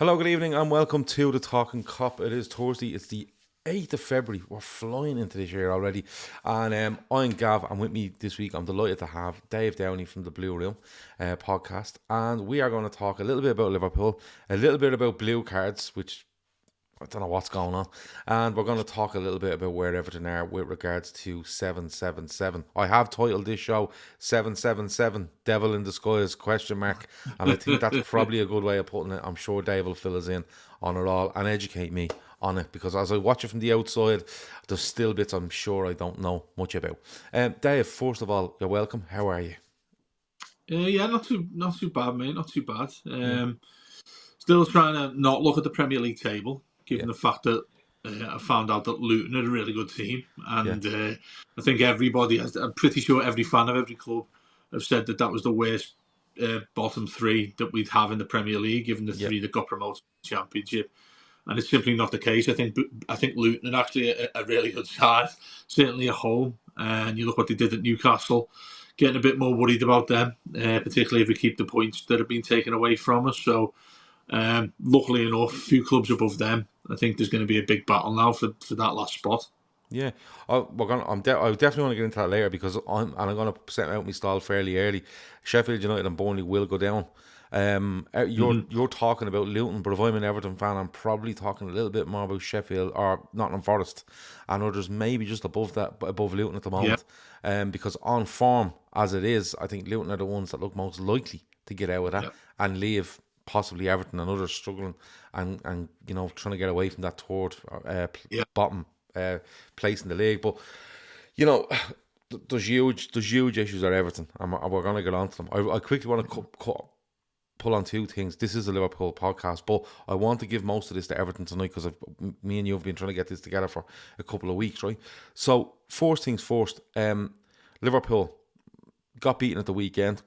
Hello, good evening, and welcome to the Talkin Kop. It is Thursday. It's the 8th of February. We're flying into this year already. And I'm Gav, and with me this week, I'm delighted to have Dave Downie from the Blue Room podcast. And we are going to talk a little bit about Liverpool, a little bit about blue cards, which I don't know what's going on. And we're going to talk a little bit about where Everton are with regards to 777. I have titled this show 777 Devil in Disguise question mark. And I think that's probably a good way of putting it. I'm sure Dave will fill us in on it all and educate me on it, because as I watch it from the outside, there's still bits I'm sure I don't know much about. Dave, first of all, you're welcome. How are you? Yeah, not too bad, mate. Not too bad. Still trying to not look at the Premier League table, given the fact that I found out that Luton are a really good team, and I think everybody has. I'm pretty sure every fan of every club have said that was the worst bottom three that we'd have in the Premier League, given the three that got promoted to the Championship. And it's simply not the case. I think Luton are actually a really good side, certainly at home. And you look what they did at Newcastle, getting a bit more worried about them, particularly if we keep the points that have been taken away from us. So, luckily enough, a few clubs above them. I think there's going to be a big battle now for that last spot. Yeah, I definitely want to get into that later, because I'm going to set out my stall fairly early. Sheffield United and Burnley will go down. You're talking about Luton, but if I'm an Everton fan, I'm probably talking a little bit more about Sheffield or Nottingham Forest and others, maybe just above Luton at the moment. Because on form as it is, I think Luton are the ones that look most likely to get out of that and leave possibly Everton and others struggling and trying to get away from that third bottom place in the league. But there's huge issues at Everton, and we're going to get on to them. I quickly want to pull on two things. This is a Liverpool podcast, but I want to give most of this to Everton tonight, because me and you have been trying to get this together for a couple of weeks, right? So first things first, Liverpool got beaten at the weekend,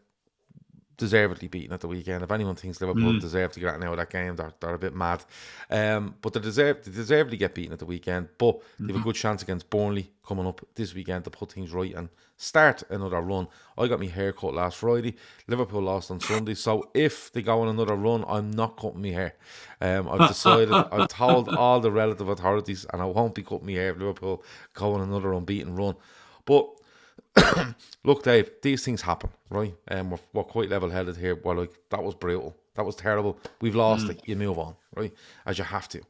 deservedly beaten at the weekend. If anyone thinks Liverpool deserve to get out of that game, they're a bit mad. But they deservedly get beaten at the weekend. But they have a good chance against Burnley coming up this weekend to put things right and start another run. I got my hair cut last Friday. Liverpool lost on Sunday. So if they go on another run, I'm not cutting my hair. I've decided, I've told all the relative authorities, and I won't be cutting my hair if Liverpool go on another unbeaten run. But look, Dave, these things happen, right? We're quite level-headed here. We're like, that was brutal. That was terrible. We've lost it. You move on, right? As you have to.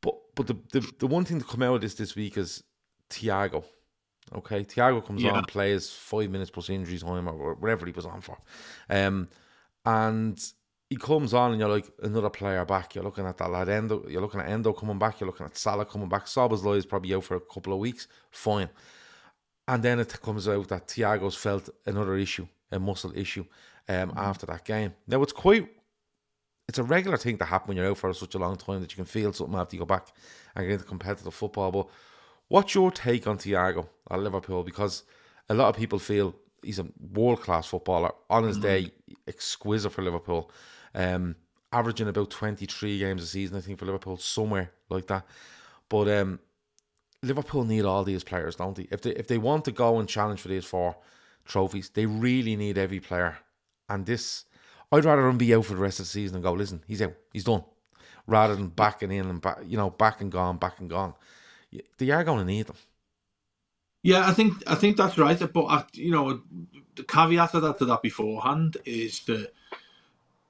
But the one thing to come out of this week is Thiago. Okay, Thiago comes on, plays 5 minutes plus injury time or whatever he was on for. And he comes on and you're like, another player back. You're looking at that lad Endo. You're looking at Endo coming back. You're looking at Salah coming back. Szoboszlai is probably out for a couple of weeks. Fine. And then it comes out that Thiago's felt another issue, a muscle issue, after that game. Now, it's a regular thing to happen when you're out for such a long time, that you can feel something after you go back and get into competitive football. But what's your take on Thiago at Liverpool? Because a lot of people feel he's a world-class footballer. On his day, exquisite for Liverpool. Averaging about 23 games a season, I think, for Liverpool, somewhere like that. But Liverpool need all these players, don't they? If they want to go and challenge for these 4 trophies, they really need every player. And this, I'd rather him be out for the rest of the season and go, listen, he's out, he's done, rather than backing in and back and gone. They are going to need them. Yeah, I think that's right. But the caveat to that beforehand is that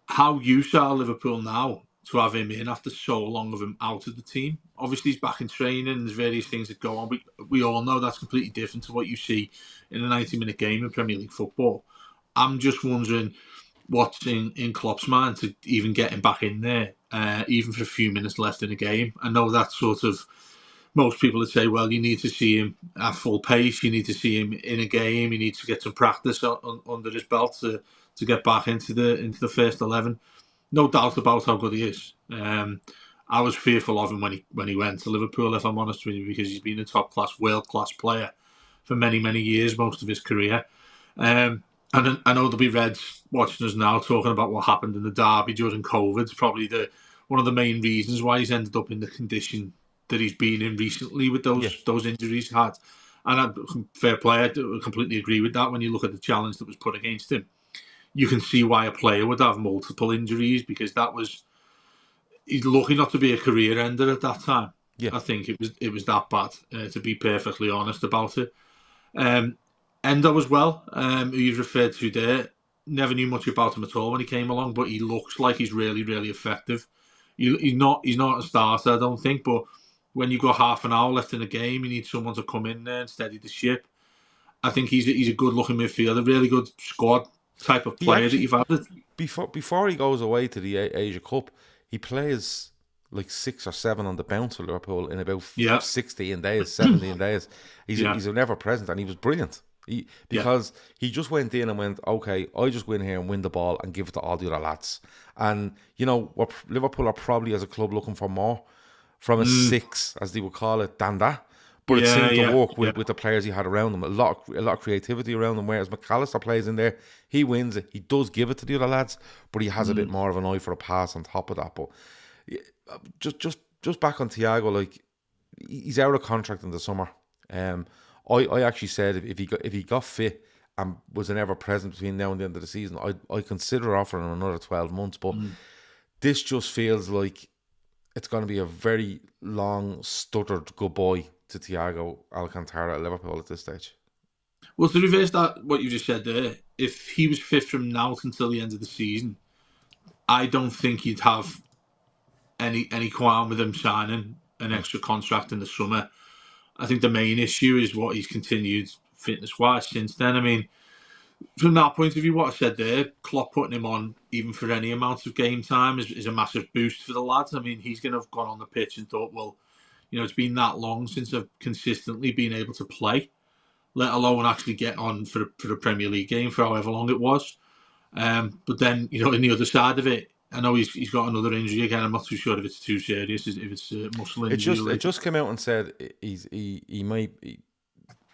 how you saw Liverpool now, to have him in after so long of him out of the team. Obviously, he's back in training and there's various things that go on. We all know that's completely different to what you see in a 90-minute game in Premier League football. I'm just wondering what's in Klopp's mind to even get him back in there, even for a few minutes left in the game. I know that's sort of, most people would say, well, you need to see him at full pace, you need to see him in a game, you need to get some practice under his belt to get back into the first 11. No doubt about how good he is. I was fearful of him when he went to Liverpool, if I'm honest with you, because he's been a top-class, world-class player for many, many years, most of his career. And I know there'll be Reds watching us now talking about what happened in the Derby during COVID. It's probably one of the main reasons why he's ended up in the condition that he's been in recently with those injuries he had. And fair play, I completely agree with that. When you look at the challenge that was put against him, you can see why a player would have multiple injuries, because that was he's lucky not to be a career ender at that time. Yeah. I think it was that bad, to be perfectly honest about it. Endo as well, who you've referred to there, never knew much about him at all when he came along, but he looks like he's really, really effective. He's not a starter, I don't think, but when you've got half an hour left in the game, you need someone to come in there and steady the ship. I think he's a good-looking midfielder, really good squad type of player that you've added. Before he goes away to the Asia Cup, he plays like 6 or 7 on the bounce for Liverpool in about 16 days, 17 days. He's an ever present, and he was brilliant. Because he just went in and went, okay, I just go in here and win the ball and give it to all the other lads. And, you know, what Liverpool are probably as a club looking for more from a 6, as they would call it, than that. But it seemed to work with the players he had around him. A lot of creativity around him. Whereas McAllister plays in there, he wins it. He does give it to the other lads, but he has a bit more of an eye for a pass on top of that. But just back on Thiago, like, he's out of contract in the summer. I actually said if he got fit and was an ever present between now and the end of the season, I consider offering him another 12 months. But this just feels like it's going to be a very long, stuttered goodbye to Thiago Alcantara at Liverpool at this stage. Well, to reverse that, what you just said there, if he was fit from now until the end of the season, I don't think he'd have any qualm with him signing an extra contract in the summer. I think the main issue is what he's continued fitness-wise since then. I mean, from that point of view, what I said there, Klopp putting him on even for any amount of game time is a massive boost for the lads. I mean, he's going to have gone on the pitch and thought, well, you know, it's been that long since I've consistently been able to play, let alone actually get on for the Premier League game for however long it was. But then, you know, in the other side of it, I know he's got another injury again. I'm not too sure if it's too serious, if it's muscle injury. It just came out and said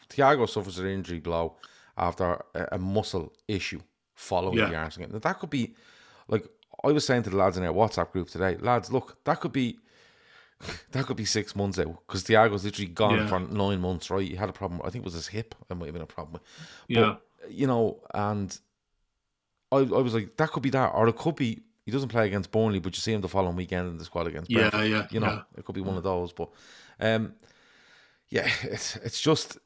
Thiago suffers an injury blow after a muscle issue following the Arsenal game. Now, that could be, like I was saying to the lads in our WhatsApp group today, lads, look, that could be 6 months out, because Thiago's literally gone for 9 months, right? He had a problem, I think it was his hip, it might have been a problem with. But, you know, and I was like, that could be that, or it could be he doesn't play against Burnley, but you see him the following weekend in the squad against Brentford. You know, it could be one of those. But it's just,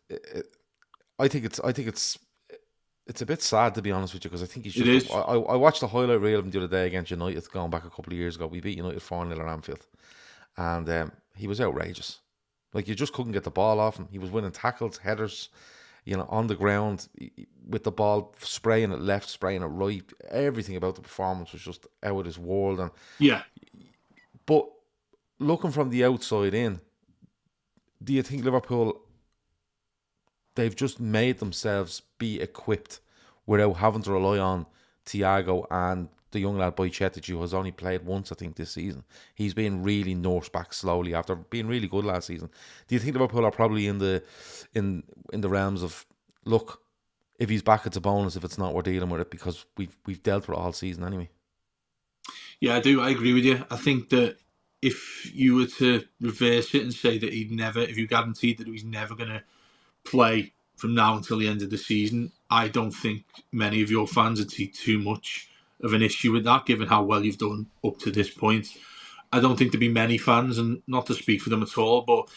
I think it's a bit sad, to be honest with you, because I think he should. It is. I watched the highlight reel of him the other day against United, going back a couple of years ago. We beat United 4-0 at Anfield, and he was outrageous. Like, you just couldn't get the ball off him. He was winning tackles, headers, you know, on the ground with the ball, spraying it left, spraying it right. Everything about the performance was just out of this world. And but looking from the outside in, do you think Liverpool, they've just made themselves be equipped without having to rely on Thiago and the young lad Boychetici, who has only played once, I think, this season? He's been really nursed back slowly after being really good last season. Do you think Liverpool are probably in the realms of, look, if he's back, it's a bonus. If it's not, we're dealing with it, because we've dealt with it all season anyway? Yeah, I do. I agree with you. I think that if you were to reverse it and say that if you guaranteed that he's never going to play from now until the end of the season, I don't think many of your fans would see too much of an issue with that, given how well you've done up to this point. I don't think there'd be many fans, and not to speak for them at all, but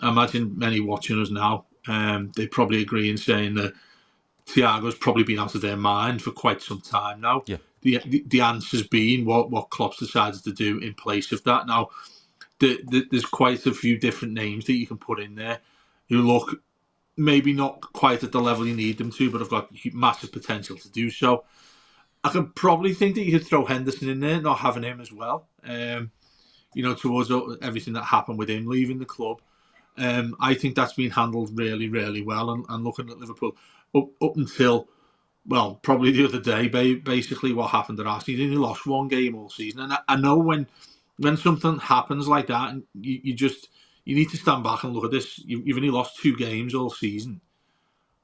I imagine many watching us now, they probably agree in saying that Thiago's probably been out of their mind for quite some time now. Yeah. The answer's been what Klopp's decided to do in place of that. Now, there's quite a few different names that you can put in there who look maybe not quite at the level you need them to, but have got massive potential to do so. I could probably think that you could throw Henderson in there, not having him as well. You know, towards everything that happened with him leaving the club. I think that's been handled really, really well. And looking at Liverpool, up until, well, probably the other day, basically what happened at Arsenal, he only lost one game all season. And I know when something happens like that, and you need to stand back and look at this. You've only lost 2 games all season.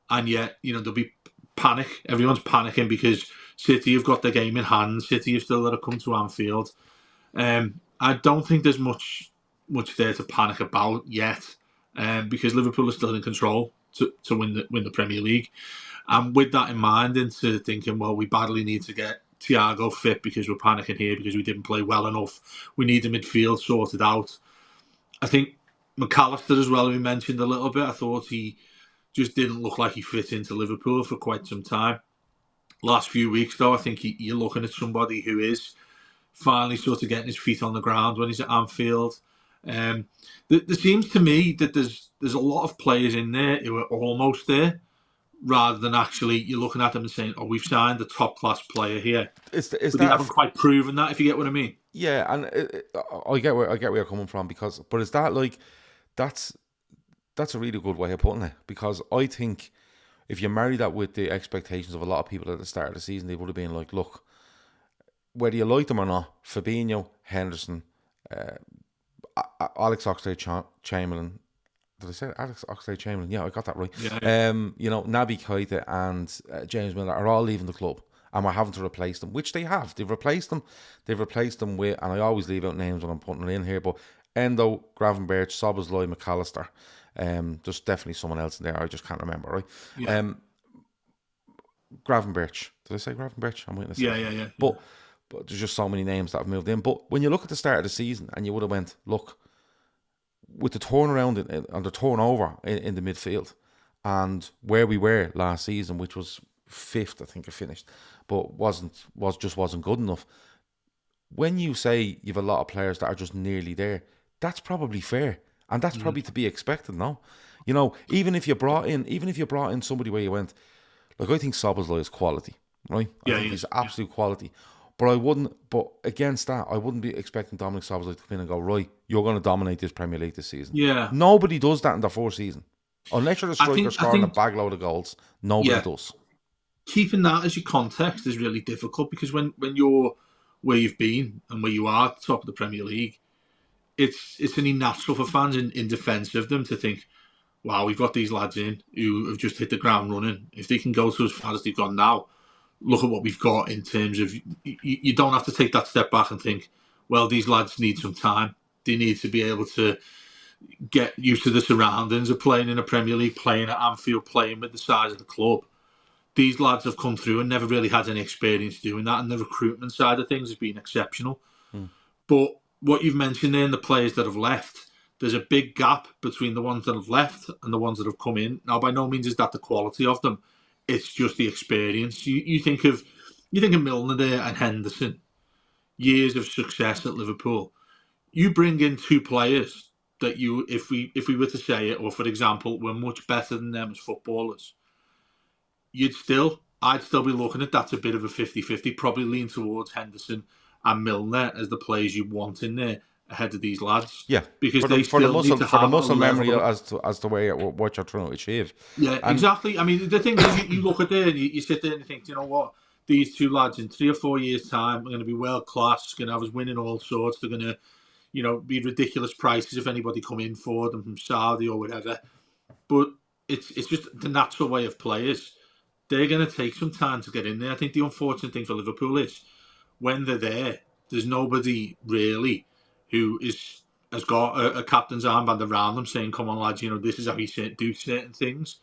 And yet, you know, there'll be panic. Everyone's panicking because City have got their game in hand. City have still got to come to Anfield. I don't think there's much there to panic about yet, because Liverpool are still in control to win the Premier League. And with that in mind, into thinking, well, we badly need to get Thiago fit because we're panicking here because we didn't play well enough. We need the midfield sorted out. I think McAllister as well, we mentioned a little bit. I thought he just didn't look like he fit into Liverpool for quite some time. Last few weeks, though, I think you're looking at somebody who is finally sort of getting his feet on the ground when he's at Anfield. There seems to me that there's a lot of players in there who are almost there, rather than actually you're looking at them and saying, "Oh, we've signed a top class player here," but they haven't quite proven that. If you get what I mean? Yeah, and I get where you're coming from but is that like that's a really good way of putting it, because I think if you marry that with the expectations of a lot of people at the start of the season, they would have been like, look, whether you like them or not, Fabinho, Henderson, Alex Oxlade-Chamberlain. Did I say Alex Oxlade-Chamberlain? Yeah, I got that right. Yeah. Naby Keita and James Milner are all leaving the club, and we're having to replace them, which they have. They've replaced them with, and I always leave out names when I'm putting it in here, but Endo, Gravenberch, Szoboszlai, McAllister. There's definitely someone else in there. I just can't remember, right? Yeah. Gravenberch. Did I say Gravenberch? I'm waiting to say. Yeah. But there's just so many names that have moved in. But when you look at the start of the season, and you would have went, look, with the turnaround and the turnover in the midfield, and where we were last season, which was 5th, I think it finished, but wasn't good enough. When you say you've a lot of players that are just nearly there, that's probably fair, and that's probably to be expected now. You know, even if you brought in somebody where you went, like, I think Szoboszlai is quality, right? I think he's absolute quality. But against that, I wouldn't be expecting Dominic Szoboszlai to come in and go, right, you're going to dominate this Premier League this season. Yeah. Nobody does that in their first season. Unless you're a striker scoring a bag load of goals, nobody does. Keeping that as your context is really difficult, because when you're where you've been and where you are at the top of the Premier League, it's only natural for fans in defence of them to think, wow, we've got these lads in who have just hit the ground running. If they can go to as far as they've gone now, look at what we've got in terms of, you don't have to take that step back and think, well, these lads need some time. They need to be able to get used to the surroundings of playing in a Premier League, playing at Anfield, playing with the size of the club. These lads have come through and never really had any experience doing that, and the recruitment side of things has been exceptional. But what you've mentioned there, in the players that have left, there's a big gap between the ones that have left and the ones that have come in. Now, by no means is that the quality of them. It's just the experience. You think of Milner there and Henderson, years of success at Liverpool. You bring in two players that if we were to say it, or for example, were much better than them as footballers, I'd still be looking at that's a bit of a 50-50, probably lean towards Henderson and Milner as the players you want in there ahead of these lads. Yeah, because for the muscle memory as to what you're trying to achieve. Yeah, exactly. I mean, the thing is, you look at it and you sit there and you think, you know what, these two lads in 3 or 4 years' time are going to be world class, going to have us winning all sorts. They're going to, be ridiculous prices if anybody come in for them from Saudi or whatever. But it's just the natural way of players. They're going to take some time to get in there. I think the unfortunate thing for Liverpool is when they're there, there's nobody really who has got a captain's armband around them saying, come on, lads, this is how you do certain things.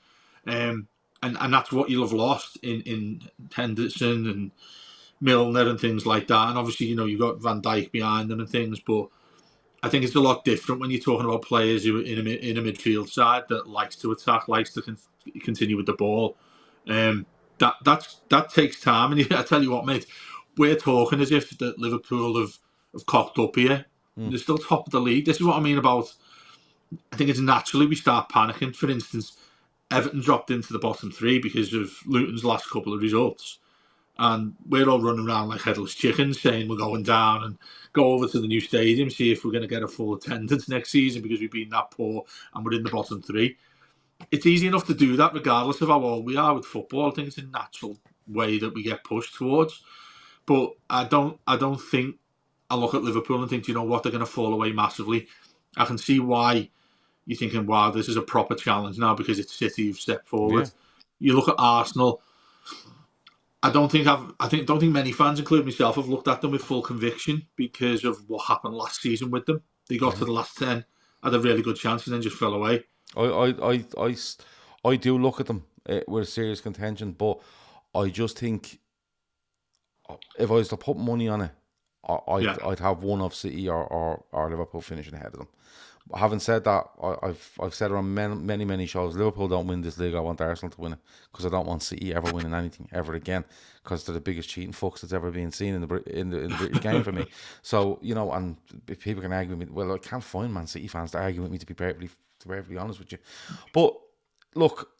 And that's what you'll have lost in Henderson and Milner and things like that. And obviously, you've got Van Dijk behind them and things, but I think it's a lot different when you're talking about players who are in a midfield side that likes to attack, likes to continue with the ball. That takes time, and I tell you what, mate, we're talking as if that Liverpool have cocked up here. They're still top of the league. This is what I mean about, I think it's naturally we start panicking. For instance, Everton dropped into the bottom 3 because of Luton's last couple of results. And we're all running around like headless chickens saying we're going down and go over to the new stadium, see if we're going to get a full attendance next season because we've been that poor and we're in the bottom 3. It's easy enough to do that regardless of how old we are with football. I think it's a natural way that we get pushed towards. But I don't think I look at Liverpool and think, you know what, they're going to fall away massively. I can see why you're thinking, wow, this is a proper challenge now because it's City who've stepped forward. Yeah. You look at Arsenal. I don't think many fans, including myself, have looked at them with full conviction because of what happened last season with them. They got to the last 10, had a really good chance, and then just fell away. I do look at them with serious contention, but I just think if I was to put money on it, Yeah. I'd have one of City or Liverpool finishing ahead of them. Having said that, I've said it on many shows. Liverpool don't win this league. I want Arsenal to win it because I don't want City ever winning anything ever again because they're the biggest cheating fucks that's ever been seen in the British game for me. So and if people can argue with me, well, I can't find Man City fans to argue with me to be perfectly honest with you. But look,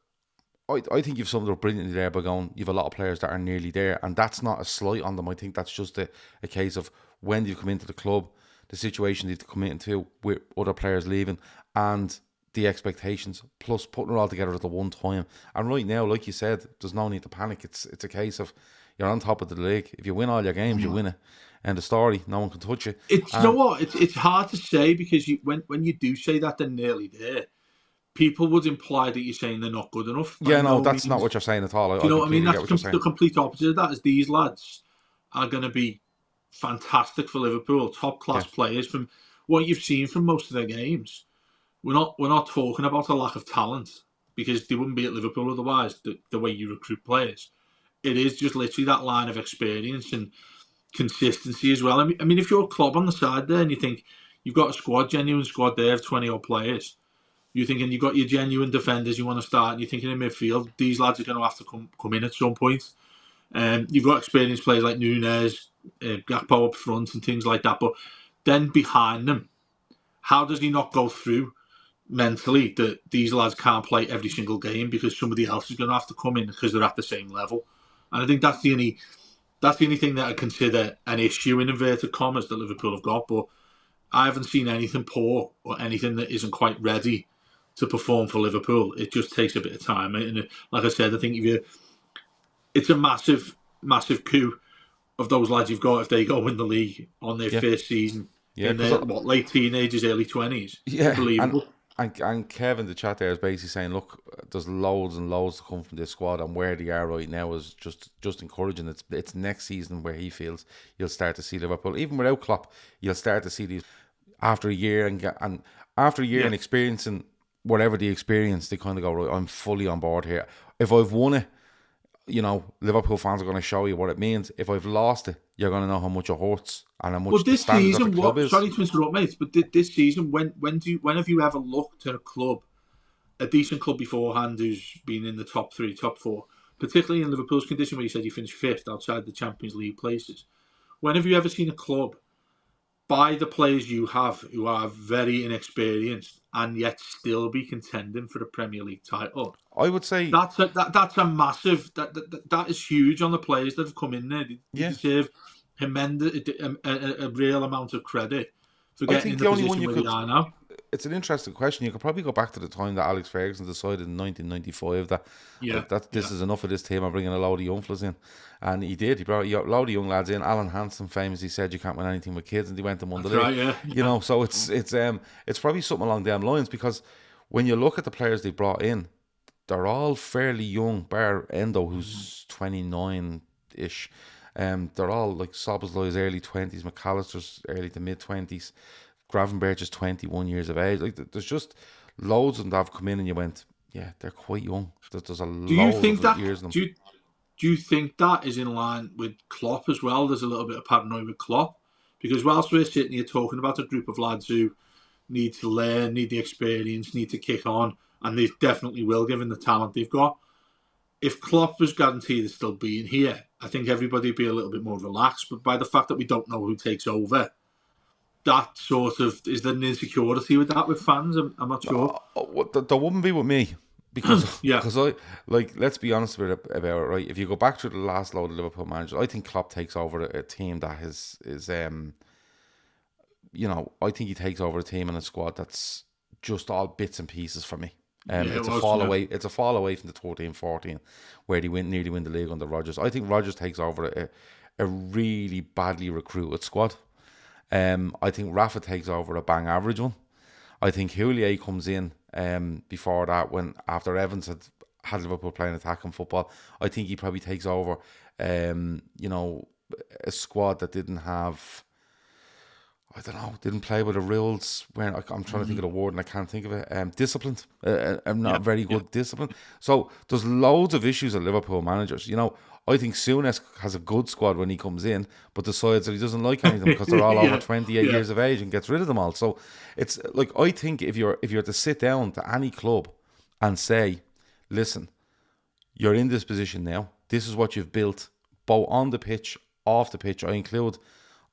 I think you've summed it up brilliantly there by going, you've a lot of players that are nearly there, and that's not a slight on them. I think that's just a case of when you've come into the club, the situation they've come into with other players leaving, and the expectations, plus putting it all together at the one time. And right now, like you said, there's no need to panic. It's a case of you're on top of the league. If you win all your games, you win it. And the story, no one can touch it. You know what? It's hard to say because when you do say that they're nearly there, people would imply that you're saying they're not good enough. Yeah, no, that's not what you're saying at all. Do you know what I mean? That's the complete opposite of that. Is these lads are going to be fantastic for Liverpool, top class players. From what you've seen from most of their games, we're not talking about a lack of talent because they wouldn't be at Liverpool otherwise. The way you recruit players, it is just literally that line of experience and consistency as well. I mean, if you're a club on the side there and you think you've got a genuine squad there of 20 odd players, you're thinking you've got your genuine defenders you want to start, and you're thinking in midfield, these lads are going to have to come in at some point. You've got experienced players like Nunes, Gakpo up front and things like that. But then behind them, how does he not go through mentally that these lads can't play every single game because somebody else is going to have to come in because they're at the same level? And I think that's the only thing that I consider an issue in inverted commas that Liverpool have got. But I haven't seen anything poor or anything that isn't quite ready to perform for Liverpool. It just takes a bit of time. And like I said, I think it's a massive coup of those lads you've got if they go win the league on their first season in their late teenagers, early 20s. Yeah, unbelievable. And Kevin, the chat there, is basically saying, look, there's loads and loads to come from this squad, and where they are right now is just encouraging. It's next season where he feels you'll start to see Liverpool, even without Klopp, you'll start to see these after a year and after a year and experiencing whatever the experience, they kind of go, right, I'm fully on board here. If I've won it, Liverpool fans are going to show you what it means. If I've lost it, you're going to know how much it hurts and how much the standards of the club is. Sorry to interrupt, mate, but this season, when have you ever looked at a decent club beforehand who's been in the top 3, top 4, particularly in Liverpool's condition where you said you finished 5th outside the Champions League places? When have you ever seen a club buy the players you have who are very inexperienced and yet still be contending for the Premier League title? I would say that's a massive that is huge on the players that have come in there. They deserve a real amount of credit for getting in the position where they are now. It's an interesting question. You could probably go back to the time that Alex Ferguson decided in 1995 that this is enough of this team. I'm bringing a load of young fellas in, and he did. He brought a load of young lads in. Alan Hansen famously said you can't win anything with kids, and they went and won the league. Right, so it's probably something along them lines, because when you look at the players they brought in, they're all fairly young, bar Endo, who's 29-ish. They're all like Szoboszlai's early 20s, McAllister's early to mid 20s, Gravenberch is 21 years of age. Like, there's just loads of them that have come in, and you went, yeah, they're quite young. There's a load of years in them. Do you think that is in line with Klopp as well? There's a little bit of paranoia with Klopp, because whilst we're sitting here talking about a group of lads who need to learn, need the experience, need to kick on, and they definitely will, given the talent they've got. If Klopp was guaranteed of still being here, I think everybody would be a little bit more relaxed. But by the fact that we don't know who takes over, that sort of, is there an insecurity with that with fans? I'm not sure. There wouldn't be with me, because I, like, let's be honest about it, right? If you go back through the last load of Liverpool managers, I think Klopp takes over a team that is I think he takes over a team and a squad that's just all bits and pieces for me. It's a fall away. It's a fall away from the 13-14, where they nearly win the league under Rodgers. I think Rodgers takes over a really badly recruited squad. I think Rafa takes over a bang average one. I think Houllier comes in before that, after Evans had Liverpool playing attacking football. I think he probably takes over a squad that didn't have, didn't play with the rules. I'm trying to think of the word and I can't think of it. Disciplined. Not very good discipline. So there's loads of issues at Liverpool managers. I think Souness has a good squad when he comes in, but decides that he doesn't like any of them because they're all over 28 years of age and gets rid of them all. So it's like, I think if you're to sit down to any club and say, listen, you're in this position now. This is what you've built, both on the pitch, off the pitch. I include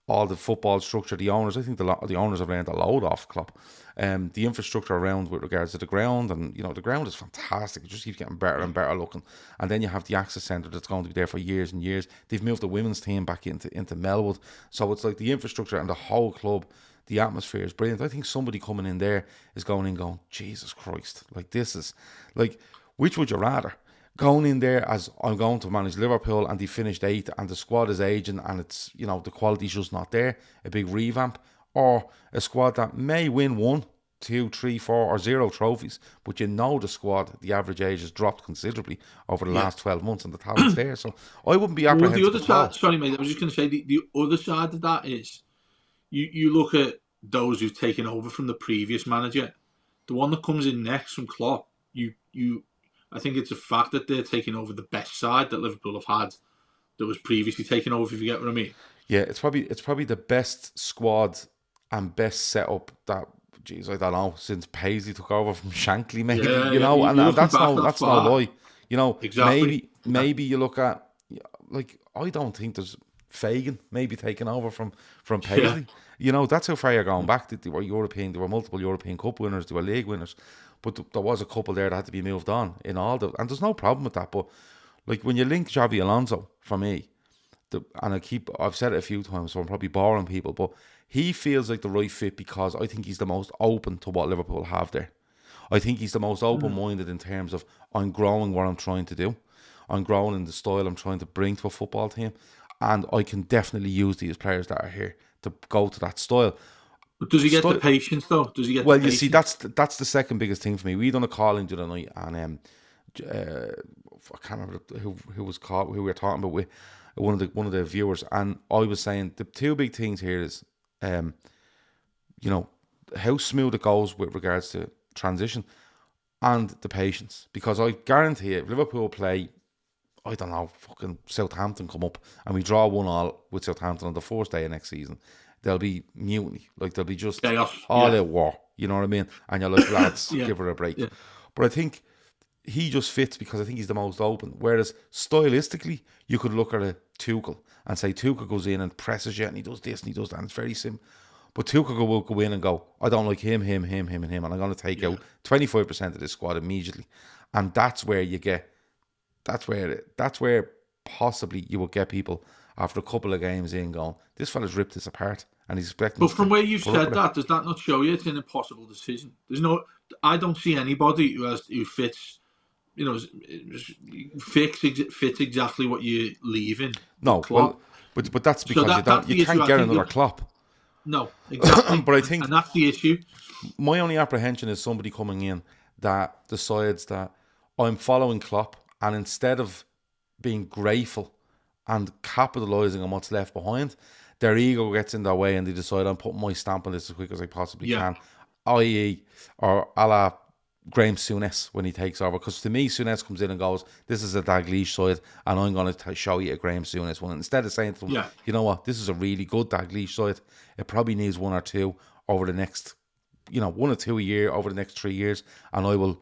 all the football structure, the owners. I think the owners have learned a load off Klopp. The infrastructure around with regards to the ground, and the ground is fantastic. It just keeps getting better and better looking. And then you have the access centre that's going to be there for years and years. They've moved the women's team back into Melwood, so it's like the infrastructure and the whole club. The atmosphere is brilliant. I think somebody coming in there is going, Jesus Christ, like this is like, which would you rather? Going in there as, I'm going to manage Liverpool and they finished 8th and the squad is aging and it's, the quality's just not there, a big revamp, or a squad that may win 1, 2, 3, 4 or 0 trophies, but the squad, the average age has dropped considerably over the last 12 months and the talent's there. So I wouldn't be apprehensive. Well, the other side, sorry mate, I was just going to say, the other side of that is, you look at those who've taken over from the previous manager, the one that comes in next from Klopp, I think it's a fact that they're taking over the best side that Liverpool have had that was previously taken over, if you get what I mean. Yeah, it's probably the best squad and best setup that, I don't know, since Paisley took over from Shankly, maybe, and that's no lie. Exactly. Maybe you look at, like, I don't think there's Fagan maybe taking over from Paisley. That's how far you're going back. They were multiple European Cup winners, they were league winners. But there was a couple there that had to be moved on in all and there's no problem with that. But like, when you link Xavi Alonso, for me, I've said it a few times, so I'm probably boring people, but he feels like the right fit because I think he's the most open to what Liverpool have there. I think he's the most open-minded in terms of, I'm growing what I'm trying to do. I'm growing in the style I'm trying to bring to a football team. And I can definitely use these players that are here to go to that style. But does he get the patience though? Does he get? Well, you see, that's the second biggest thing for me. We done a call in the other night, and I can't remember who we were talking about with one of the viewers, and I was saying the two big things here is, how smooth it goes with regards to transition, and the patience. Because I guarantee you, if Liverpool play, I don't know, fucking Southampton come up and we draw 1-1 with Southampton on the first day of next season, there'll be mutiny. Like, there'll be just chaos. All out war. You know what I mean? And you're like, lads, give her a break. Yeah. But I think he just fits because I think he's the most open. Whereas stylistically, you could look at a Tuchel and say Tuchel goes in and presses you and he does this and he does that. And it's very simple. But Tuchel will go in and go, I don't like him, and I'm going to take out 25% of this squad immediately. And that's where you get, that's where possibly you will get people after a couple of games in going, this fella's ripped this apart. And he's expecting. But from where you've said that, does that not show you it's an impossible decision? I don't see anybody who fits, fits exactly what you're leaving. No, well, but that's because you can't get another Klopp. No, exactly. But I think, and that's the issue. My only apprehension is somebody coming in that decides that I'm following Klopp, and instead of being grateful and capitalising on what's left behind, their ego gets in their way and they decide, I'm putting my stamp on this as quick as I possibly can, i.e. or a la Graham Souness when he takes over. Because to me, Souness comes in and goes, this is a Dalglish side and I'm going to show you a Graham Souness one. Instead of saying to them, you know what, this is a really good Dalglish side, it probably needs 1 or 2 over the next, 1 or 2 a year over the next 3 years, and I will,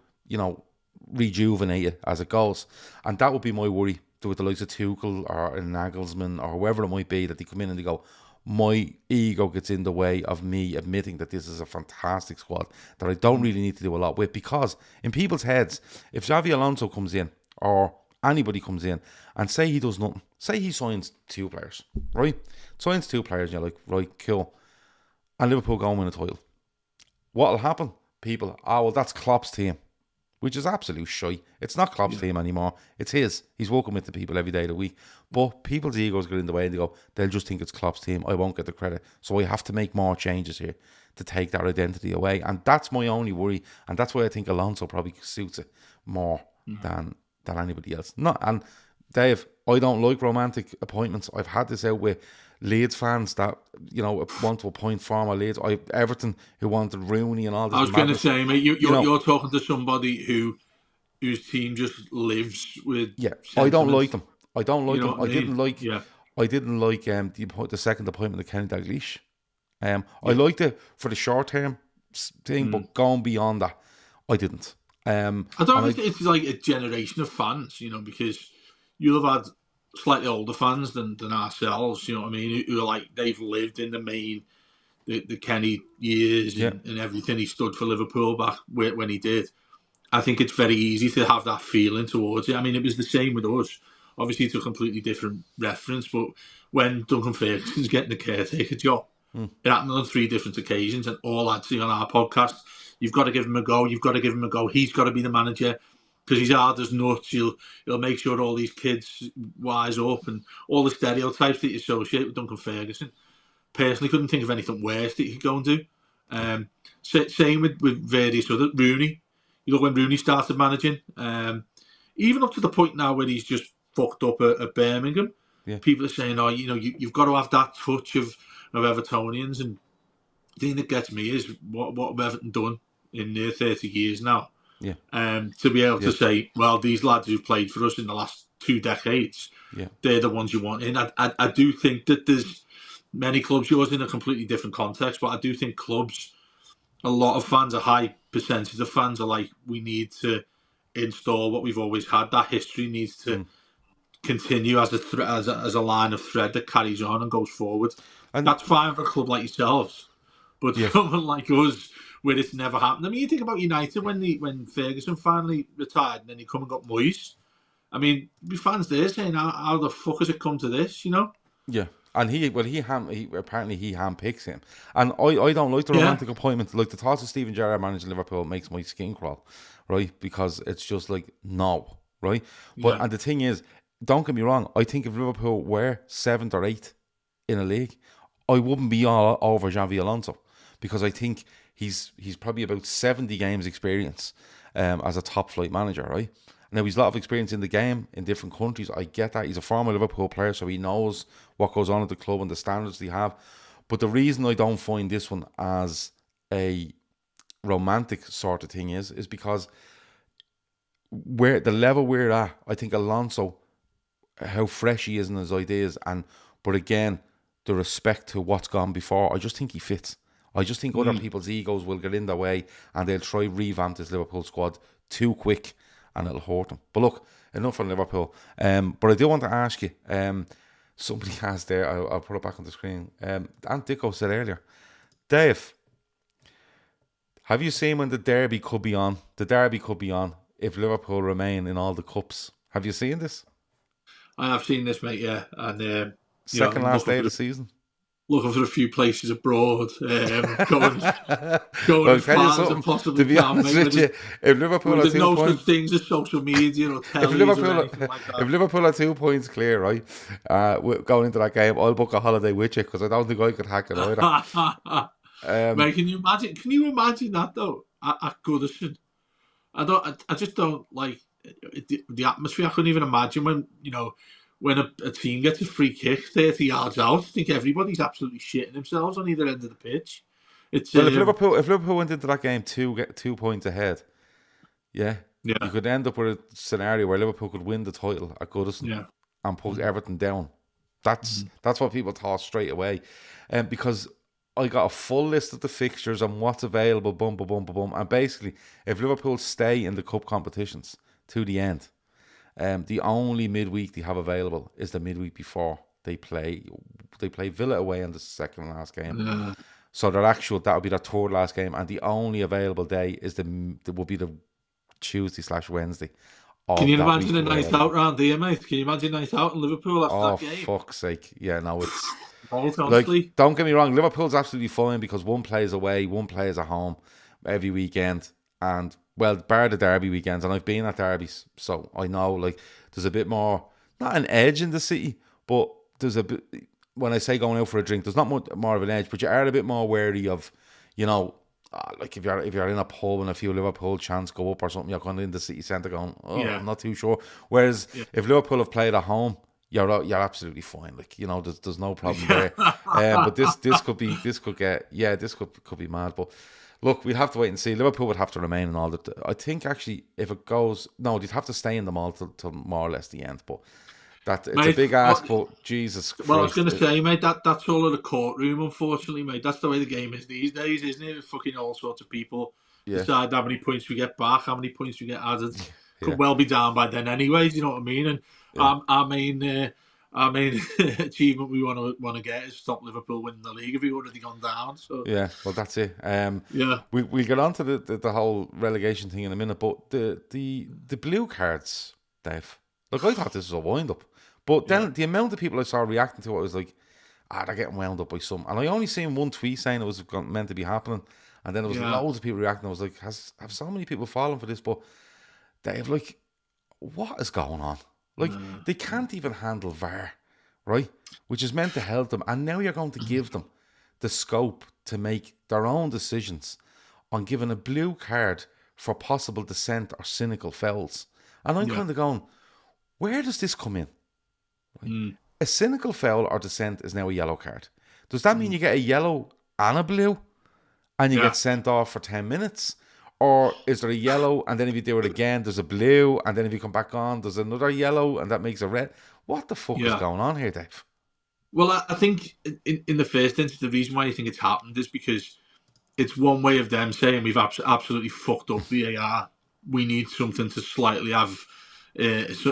rejuvenate it as it goes. And that would be my worry with the likes of Tuchel or a Nagelsmann or whoever it might be, that they come in and they go, my ego gets in the way of me admitting that this is a fantastic squad that I don't really need to do a lot with. Because in people's heads, if Xavi Alonso comes in or anybody comes in and say he does nothing, say he signs 2 players, right? Signs 2 players and you're like, right, cool. And Liverpool go and win a title. What'll happen? People, well, that's Klopp's team. Which is absolute shite. It's not Klopp's team anymore. It's his. He's working with the people every day of the week. But people's egos get in the way and they go, they'll just think it's Klopp's team. I won't get the credit. So I have to make more changes here to take that identity away. And that's my only worry. And that's why I think Alonso probably suits it more than anybody else. And Dave, I don't like romantic appointments. I've had this out with Leeds fans that, want to appoint former Leeds. Everton, who wanted Rooney and all this. I was going to say, mate, you're talking to somebody whose team just lives with. Yeah, sentiments. I don't like them. I don't like You know him. what I mean? Yeah. I didn't like the second appointment of Kenny Dalglish. I liked it for the short term thing, but going beyond that, I didn't. I don't And think it's like a generation of fans, because you'll have had slightly older fans than ourselves, you know what I mean, who are like, they've lived in the Kenny years yeah, and everything he stood for Liverpool back when he did. I think it's very easy to have that feeling towards it. I mean, it was the same with us. Obviously, it's a completely different reference, but when Duncan Ferguson's getting the caretaker job, it happened on 3 different occasions, and all I'd see on our podcast, you've got to give him a go, you've got to give him a go, he's got to be the manager, because he's hard as nuts, he'll make sure all these kids wise up, and all the stereotypes that you associate with Duncan Ferguson. Personally, couldn't think of anything worse that he could go and do. Same with various other, Rooney. You look when Rooney started managing, even up to the point now where he's just fucked up at Birmingham. yeah, People are saying, "Oh, you've got to have that touch of Evertonians." And the thing that gets me is what have Everton done in near 30 years now. yeah, To be able to say, well, these lads who've played for us in the last 2 decades, yeah. they're the ones you want in. I do think that there's many clubs, yours in a completely different context, but I do think clubs, a lot of fans, a high percentage of fans are like, we need to install what we've always had. That history needs to continue as a line of thread that carries on and goes forward. And That's fine for a club like yourselves, but someone like us, where it's never happened. I mean, you think about United when Ferguson finally retired and then he come and got Moyes. I mean, be fans there saying, how the fuck has it come to this, yeah. And he apparently he handpicks him, and I don't like the romantic appointment. Like the thoughts of Steven Gerrard managing Liverpool makes my skin crawl, right? Because it's just like no, right? But and the thing is, don't get me wrong. I think if Liverpool were 7th or 8th in a league, I wouldn't be all over Xavi Alonso, because I think he's probably about 70 games experience as a top flight manager, right? Now, he's a lot of experience in the game in different countries. I get that. He's a former Liverpool player, so he knows what goes on at the club and the standards they have. But the reason I don't find this one as a romantic sort of thing is because where the level we're at, I think Alonso, how fresh he is in his ideas, but again, the respect to what's gone before, I just think he fits. I just think other people's egos will get in their way and they'll try revamp this Liverpool squad too quick, and it'll hurt them. But look, enough on Liverpool. But I do want to ask you, somebody asked there, I'll put it back on the screen. Ant Dicko said earlier, Dave, have you seen when the Derby could be on? The Derby could be on if Liverpool remain in all the cups. Have you seen this? I have seen this, mate, yeah. And second last day of the season. Looking for a few places abroad, going as far as I possibly to be can. Honest with you, if Liverpool are 2 no points, such things as social media or telly, if Liverpool are 2 points clear, right, going into that game, I'll book a holiday with you, because I don't think I could hack it either. Mate, can you imagine? Can you imagine that though? At Goodison, I just don't like the atmosphere. I couldn't even imagine when a team gets a free kick 30 yards out. I think everybody's absolutely shitting themselves on either end of the pitch. It's well, if Liverpool went into that game 2 points ahead, you could end up with a scenario where Liverpool could win the title at Goodison and put Everton down. That's what people thought straight away, because I got a full list of the fixtures and what's available, and basically, if Liverpool stay in the cup competitions to the end, the only midweek they have available is the midweek before they play Villa away in the second last game. So that would be their third last game, and the only available day will be the Tuesday/Wednesday. Can you imagine a night out round there, mate? Can you imagine a night out in Liverpool after that game? Oh, fuck's sake. Yeah, no, it's... honestly. Don't get me wrong, Liverpool's absolutely fine because one plays away, one plays at home every weekend. And, well, bar the derby weekends, and I've been at derbies, so I know, there's a bit more... Not an edge in the city, but there's a bit... When I say going out for a drink, there's not much more of an edge, but you are a bit more wary of, if you're in a pub and a few Liverpool chants go up or something, you're kind of in the city centre going, I'm not too sure. Whereas if Liverpool have played at home, you're absolutely fine. There's no problem there. But this could be mad. But look, we'd have to wait and see. Liverpool would have to remain in all the. I think actually, if it goes, no, they'd have to stay in them all till more or less the end. But That it's a Mate, big ask, but Jesus well, I was Christ. going to say, mate, that's all in the courtroom, unfortunately, mate. That's the way the game is these days, isn't it? Fucking all sorts of people Yeah. decide how many points we get back, how many points we get added. Yeah. Could well be down by then, anyways. You know what I mean? And Yeah. our main achievement we want to get is stop Liverpool winning the league if we've already gone down. So Yeah, well, that's it. yeah, We'll get on to the whole relegation thing in a minute, but the blue cards, Dave. Look, I thought this was a wind up, but then the amount of people I saw reacting to it was like, they're getting wound up by some. And I only seen one tweet saying it was meant to be happening, and then there was loads of people reacting. I was like, have so many people fallen for this? But Dave, like, what is going on? Like, they can't even handle VAR, right? Which is meant to help them, and now you're going to give them the scope to make their own decisions on giving a blue card for possible dissent or cynical fouls. And I'm kind of going, where does this come in? Right? A cynical foul or dissent is now a yellow card. Does that mean you get a yellow and a blue and you get sent off for 10 minutes? Or is there a yellow and then if you do it again, there's a blue, and then if you come back on, there's another yellow and that makes a red? What the fuck is going on here, Dave? Well, I think in the first instance, the reason why I think it's happened is because it's one way of them saying we've absolutely fucked up VAR. We need something to slightly have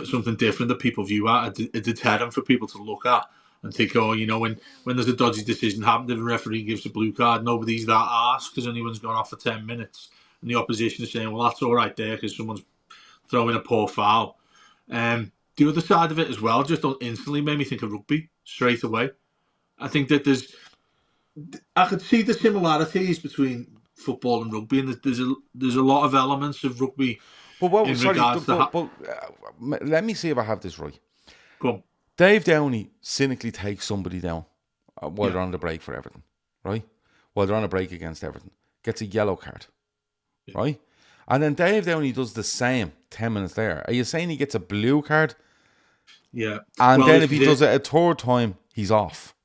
something different that people view at, a deterrent for people to look at and think, oh, you know, when there's a dodgy decision happened, if a referee gives a blue card, nobody's that arsed because anyone's gone off for 10 minutes. And the opposition is saying, well, that's all right there because someone's throwing a poor foul. The other side of it as well just instantly made me think of rugby straight away. I think that I could see the similarities between football and rugby, and there's a lot of elements of rugby let me see if I have this right. Go on. Dave Downie cynically takes somebody down while they're on the break for Everton, right? While they're on a break against Everton, gets a yellow card, right? And then Dave Downie does the same 10 minutes later. Are you saying he gets a blue card? Yeah. And then if he does it a third time, he's off.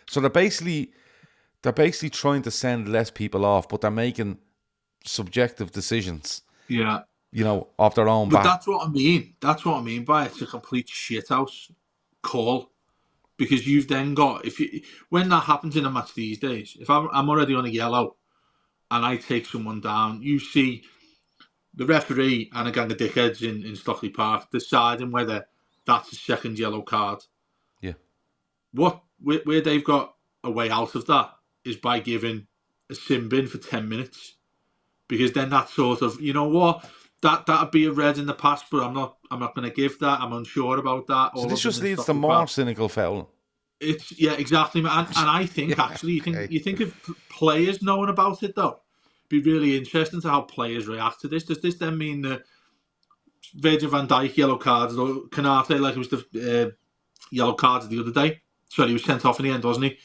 So they're basically trying to send less people off, but they're making subjective decisions. Yeah. You know, off their own back. But that's what I mean. That's what I mean by it's a complete shithouse call. Because you've then got, when that happens in a match these days, if I'm already on a yellow and I take someone down, you see the referee and a gang of dickheads in Stockley Park deciding whether that's a second yellow card. Yeah. Where they've got a way out of that is by giving a sin bin for 10 minutes. Because then that's sort of, you know what, that'd be a red in the past, but I'm not going to give that. I'm unsure about that. So this just leads to more cynical fouling. Exactly, and I think actually, you think of players knowing about it though. It'd be really interesting to how players react to this. Does this then mean that Virgil van Dijk yellow cards, or Canate, like it was the yellow cards the other day? Sorry, he was sent off in the end, wasn't he?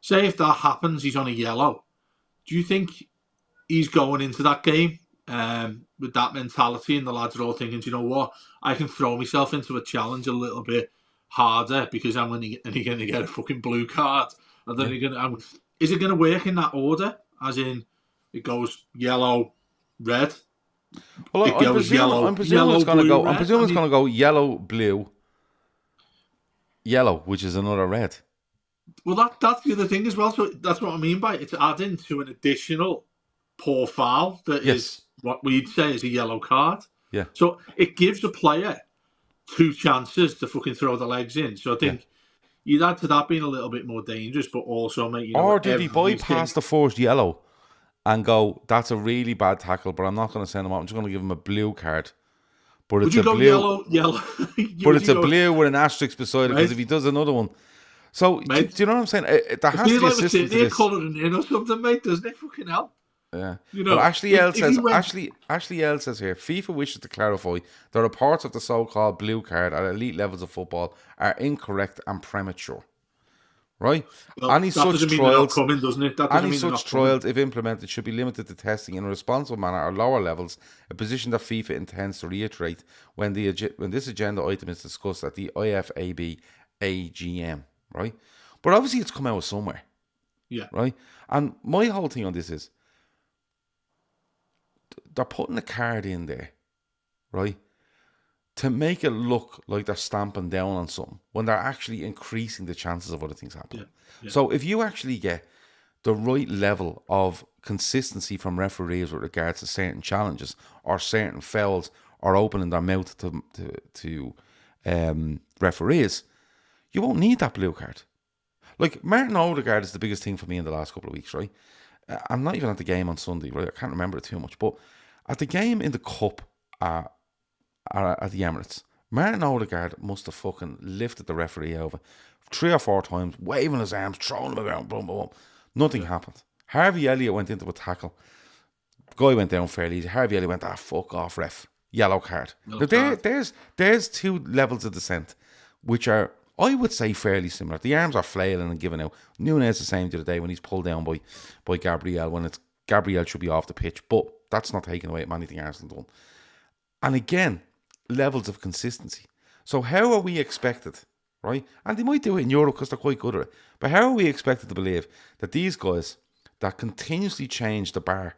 Say if that happens, he's on a yellow. Do you think he's going into that game with that mentality, and the lads are all thinking, do you know what, I can throw myself into a challenge a little bit harder because I'm only going to get a fucking blue card, and then is it going to work in that order? As in, it goes yellow, red. Well, I'm presuming it's going to go. I'm presuming it's going to go yellow, blue, yellow, which is another red. Well, that's the other thing as well. So that's what I mean by it's adding to an additional poor foul that is what we'd say is a yellow card. Yeah. So it gives the player two chances to fucking throw the legs in. So I think you'd add to that being a little bit more dangerous, but also make or did he bypass the first yellow and go, that's a really bad tackle, but I'm not going to send him out. I'm just going to give him a blue card. But it's a blue. Yellow. But it's a blue with an asterisk beside it because if he does another one. So, do you know what I'm saying? There has to be a system to this. Colouring in or something, mate, doesn't it? Fucking hell. Yeah. You know, well, Ashley L says here, FIFA wishes to clarify the reports of the so-called blue card at elite levels of football are incorrect and premature. Right? Well, any such trials, coming, doesn't it? Any such trials, if implemented, should be limited to testing in a responsible manner at lower levels, a position that FIFA intends to reiterate when this agenda item is discussed at the IFAB AGM. Right? But obviously it's come out somewhere. Yeah. Right? And my whole thing on this is they're putting a card in there, right? to make it look like they're stamping down on something when they're actually increasing the chances of other things happening. Yeah. So if you actually get the right level of consistency from referees with regards to certain challenges or certain fouls or opening their mouth to referees, you won't need that blue card. Like, Martin Odegaard is the biggest thing for me in the last couple of weeks, right? I'm not even at the game on Sunday, right? I can't remember it too much, but at the game in the Cup at the Emirates, Martin Odegaard must have fucking lifted the referee over 3 or 4 times, waving his arms, throwing him around, boom, boom, boom. Nothing happened. Harvey Elliott went into a tackle. Guy went down fairly easy. Harvey Elliott went, fuck off, ref. Yellow card. Now, there's 2 levels of dissent, which are, I would say, fairly similar. The arms are flailing and giving out. Nunes the same the other day when he's pulled down by Gabriel, when it's Gabriel should be off the pitch, but that's not taking away anything Arsenal done. And again, levels of consistency. So how are we expected, right? And they might do it in Europe because they're quite good at it. But how are we expected to believe that these guys that continuously change the bar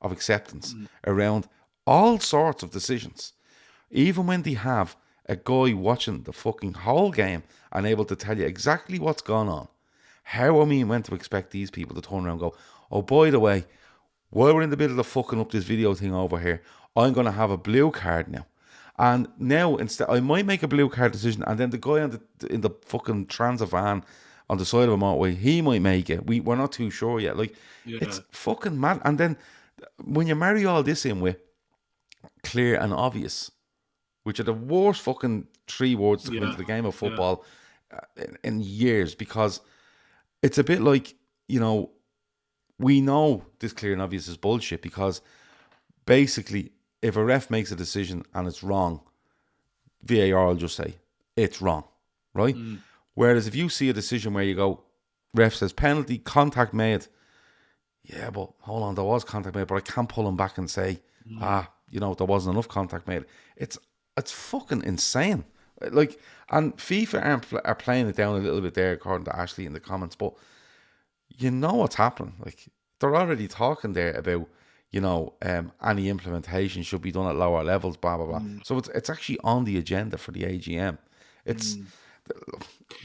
of acceptance around all sorts of decisions, even when they have a guy watching the fucking whole game and able to tell you exactly what's gone on, how are we meant to expect these people to turn around and go, oh, by the way, while we're in the middle of fucking up this video thing over here, I'm going to have a blue card now. And now, instead, I might make a blue card decision, and then the guy in the fucking transit van on the side of a motorway, he might make it. We're not too sure yet. Like, it's fucking mad. And then when you marry all this in with clear and obvious, which are the worst fucking 3 words to come into the game of football in years, because it's a bit like, we know this clear and obvious is bullshit, because basically, if a ref makes a decision and it's wrong, VAR will just say, it's wrong, right? Whereas if you see a decision where you go, ref says penalty, contact made, yeah, but hold on, there was contact made, but I can't pull him back and say, there wasn't enough contact made. It's fucking insane. Like, and FIFA are playing it down a little bit there, according to Ashley in the comments, but you know what's happening. Like, they're already talking there about, any implementation should be done at lower levels, blah, blah, blah. So it's actually on the agenda for the AGM. It's,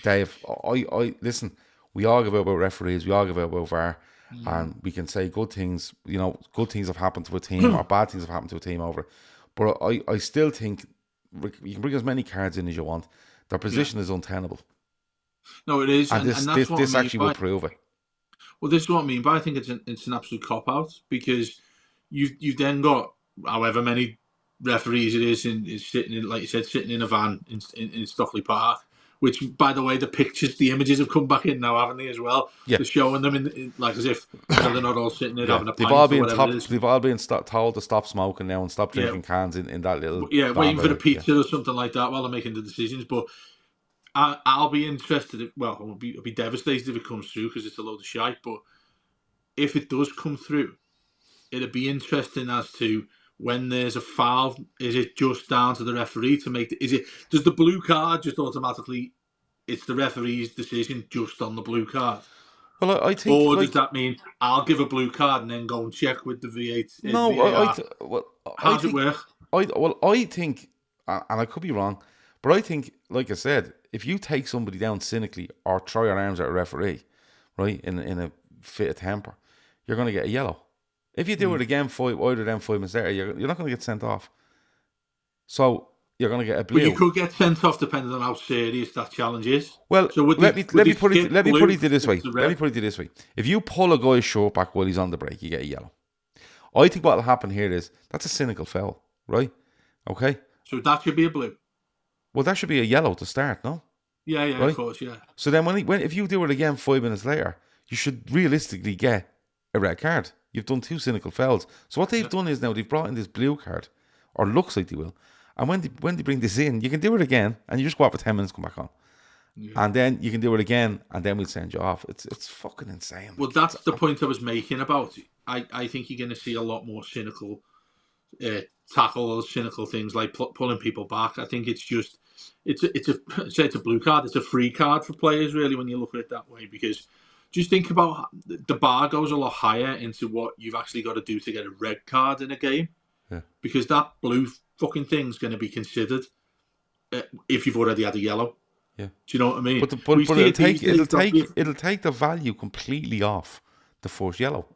Dave, I listen, we all give out about referees, we all give out about VAR, and we can say good things, good things have happened to a team or bad things have happened to a team over it. But I still think you can bring as many cards in as you want. Their position is untenable. No, it is. And this actually will prove it. Well, this is what I mean, but I think it's an absolute cop-out, because you've then got however many referees it is sitting in, like you said, sitting in a van in Stockley Park, which, by the way, the images have come back in now, haven't they, as well? Yeah. They're showing them in like as if they're not all sitting there having a pint. They've all been told to stop smoking now and stop drinking cans in that little... Yeah, waiting for the pizza or something like that while they're making the decisions. But I'll be interested. I'll be devastated if it comes through, because it's a load of shite. But if it does come through, it'd be interesting as to when there's a foul, is it just down to the referee to make does the blue card just automatically, it's the referee's decision just on the blue card? Well, I think, or does that mean I'll give a blue card and then go and check with the V8? No, VAR? How does it work? I think, and I could be wrong, but I think, like I said, if you take somebody down cynically or throw your arms at a referee, right, in a fit of temper, you're going to get a yellow. If you do it again, either of them 5 minutes later, you're not going to get sent off. So you're going to get a blue. But you could get sent off depending on how serious that challenge is. Well, so let me put it this way. If you pull a guy's shirt back while he's on the break, you get a yellow. I think what will happen here is that's a cynical foul, right? Okay. So that should be a blue. Well, that should be a yellow to start, no? Yeah, right? Of course, yeah. So then if you do it again 5 minutes later, you should realistically get a red card. You've done 2 cynical fouls. So what they've done is now they've brought in this blue card, or looks like they will. And when they bring this in, you can do it again, and you just go out for 10 minutes, come back on. Yeah. And then you can do it again, and then we'll send you off. It's fucking insane. Well, that's the point I was making about it. I think you're going to see a lot more cynical tackles, cynical things like pulling people back. I think it's a blue card. It's a free card for players, really, when you look at it that way, because just think about the bar goes a lot higher into what you've actually got to do to get a red card in a game. Yeah. Because that blue fucking thing's going to be considered. if you've already had a yellow. Yeah. Do you know what I mean? But it'll take the value completely off the first yellow.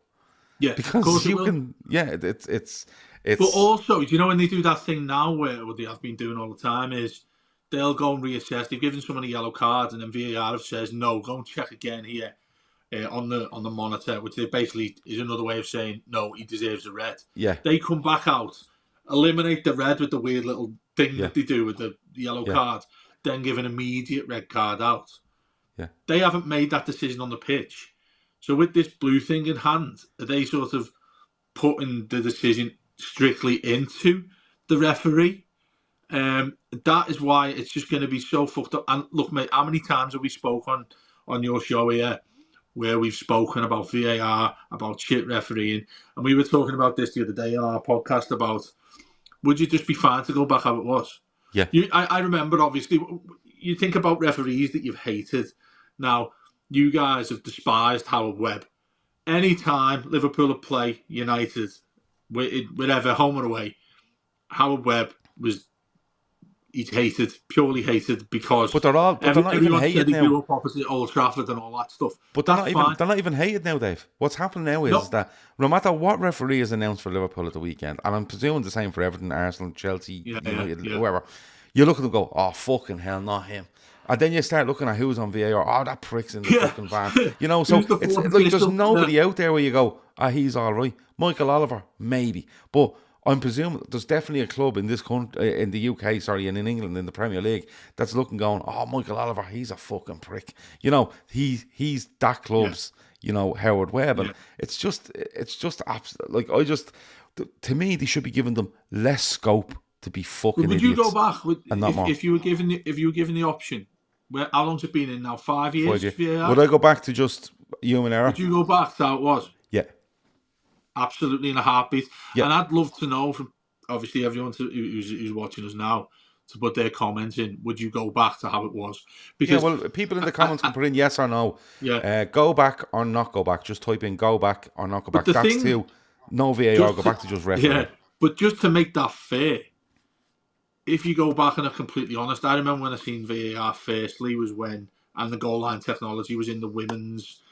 Yeah, of Because course it you will. can, it's. But also, do you know when they do that thing now where what they have been doing all the time is they'll go and reassess. They've given someone a yellow card, and then VAR have says no, go and check again here on the monitor, which they basically is another way of saying no, he deserves a red. Yeah. They come back out, eliminate the red with the weird little thing that they do with the yellow card, then give an immediate red card out. Yeah. They haven't made that decision on the pitch. So with this blue thing in hand, are they sort of putting the decision strictly into the referee? That is why it's just going to be so fucked up. And look, mate, how many times have we spoken on your show here where we've spoken about VAR, about shit refereeing, and we were talking about this the other day on our podcast about would you just be fine to go back how it was? Yeah. I remember, obviously, you think about referees that you've hated. Now, you guys have despised Howard Webb. Anytime Liverpool play United, wherever, home or away, Howard Webb he's hated, purely hated, because But they're not even hated now. Grew up opposite Old Trafford and all that stuff. But they're not even hated now, Dave. What's happened now is that no matter what referee is announced for Liverpool at the weekend, and I'm presuming the same for Everton, Arsenal, Chelsea, United, whoever, you look at them and go, oh, fucking hell, not him. And then you start looking at who's on VAR. Oh, that prick's in the fucking van. You know, so it's like there's nobody out there where you go, he's all right. Michael Oliver, maybe. But I'm presuming there's definitely a club in this country, in the UK, and in England, in the Premier League, that's looking going, oh, Michael Oliver, he's a fucking prick. You know, he's that club's, Howard Webb. And it's just absolutely, to me, they should be giving them less scope to be fucking idiots. Would you go back if you were given the option? How long's it been in now? 5 years? 5 years. Would I go back to just human error? Would you go back to how it was? Yeah. Absolutely in a heartbeat. Yeah. And I'd love to know from, obviously, everyone who's watching us now to put their comments in. Would you go back to how it was? Because people in the comments can put in yes or no. Yeah. Go back or not go back. Just type in go back or not go back. That's two. No VAR, go back to just referee. Yeah. But just to make that fair, if you go back and are completely honest, I remember when I seen VAR firstly was when, and the goal line technology was in the women's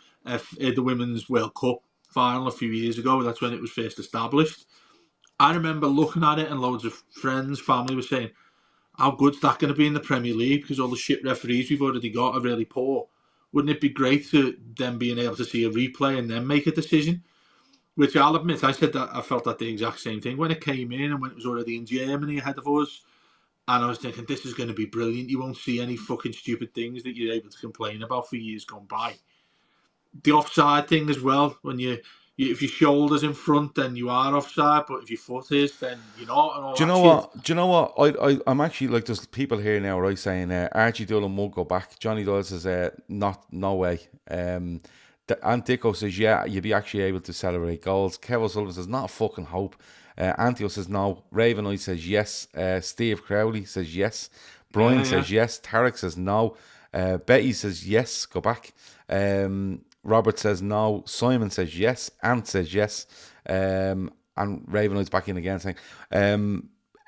World Cup final a few years ago. That's when it was first established. I remember looking at it and loads of friends, family were saying, how good's that going to be in the Premier League? Because all the shit referees we've already got are really poor. Wouldn't it be great to them being able to see a replay and then make a decision? Which I'll admit, I said that I felt that the exact same thing when it came in and when it was already in Germany ahead of us. And I was thinking, this is going to be brilliant. You won't see any fucking stupid things that you're able to complain about for years gone by. The offside thing as well. When if your shoulder's in front, then you are offside. But if your foot is, then you're not. Do you know what? I'm actually like, there's people here now, right, saying Archie Dillon won't go back. Johnny Doyle says no way. And Dicko says you'd be actually able to celebrate goals. Kev Sullivan says not a fucking hope. Antio says no. Raven Eye says yes. Steve Crowley says yes. Brian says yes. Tarek says no. Betty says yes, go back. Robert says no. Simon says yes. Ant says yes. And Raven Eye's back in again saying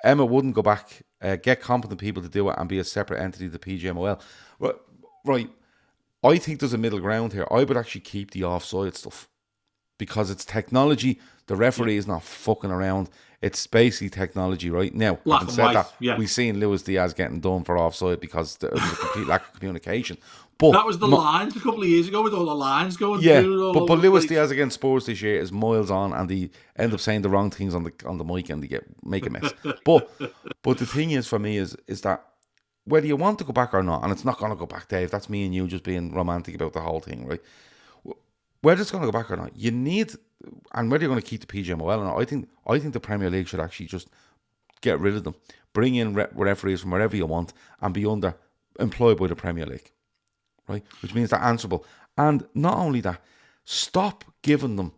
Emma wouldn't go back. Get competent people to do it and be a separate entity to the PGMOL. Right. I think there's a middle ground here. I would actually keep the offside stuff because it's technology. The referee is not fucking around. It's basically technology, right? Now, having said that, we've seen Luis Diaz getting done for offside because there was a complete lack of communication. But that was the lines a couple of years ago with all the lines going through. But Luis Diaz against Spurs this year is miles on, and they end up saying the wrong things on the mic, and they make a mess. but the thing is, for me, is that whether you want to go back or not, and it's not going to go back, Dave. That's me and you just being romantic about the whole thing, right? Whether it's going to go back or not, you need, and whether you're going to keep the PGMOL or not, I think the Premier League should actually just get rid of them, bring in referees from wherever you want, and be employed by the Premier League, right? Which means they're answerable. And not only that, stop giving them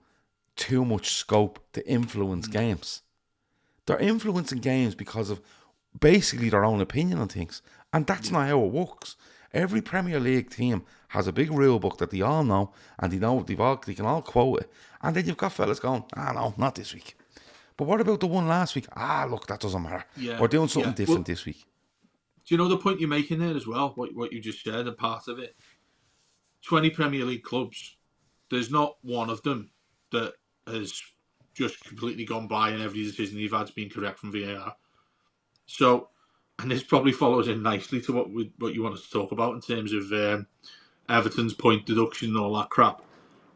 too much scope to influence games. They're influencing games because of basically their own opinion on things, and that's not how it works. Every Premier League team has a big rule book that they all know, and they can all quote it. And then you've got fellas going, no, not this week. But what about the one last week? Look, that doesn't matter. We're doing something different this week. Do you know the point you're making there as well? What you just said, a part of it. 20 Premier League clubs. There's not one of them that has just completely gone by and every decision you've had has been correct from VAR. So, and this probably follows in nicely to what you want us to talk about in terms of Everton's point deduction and all that crap.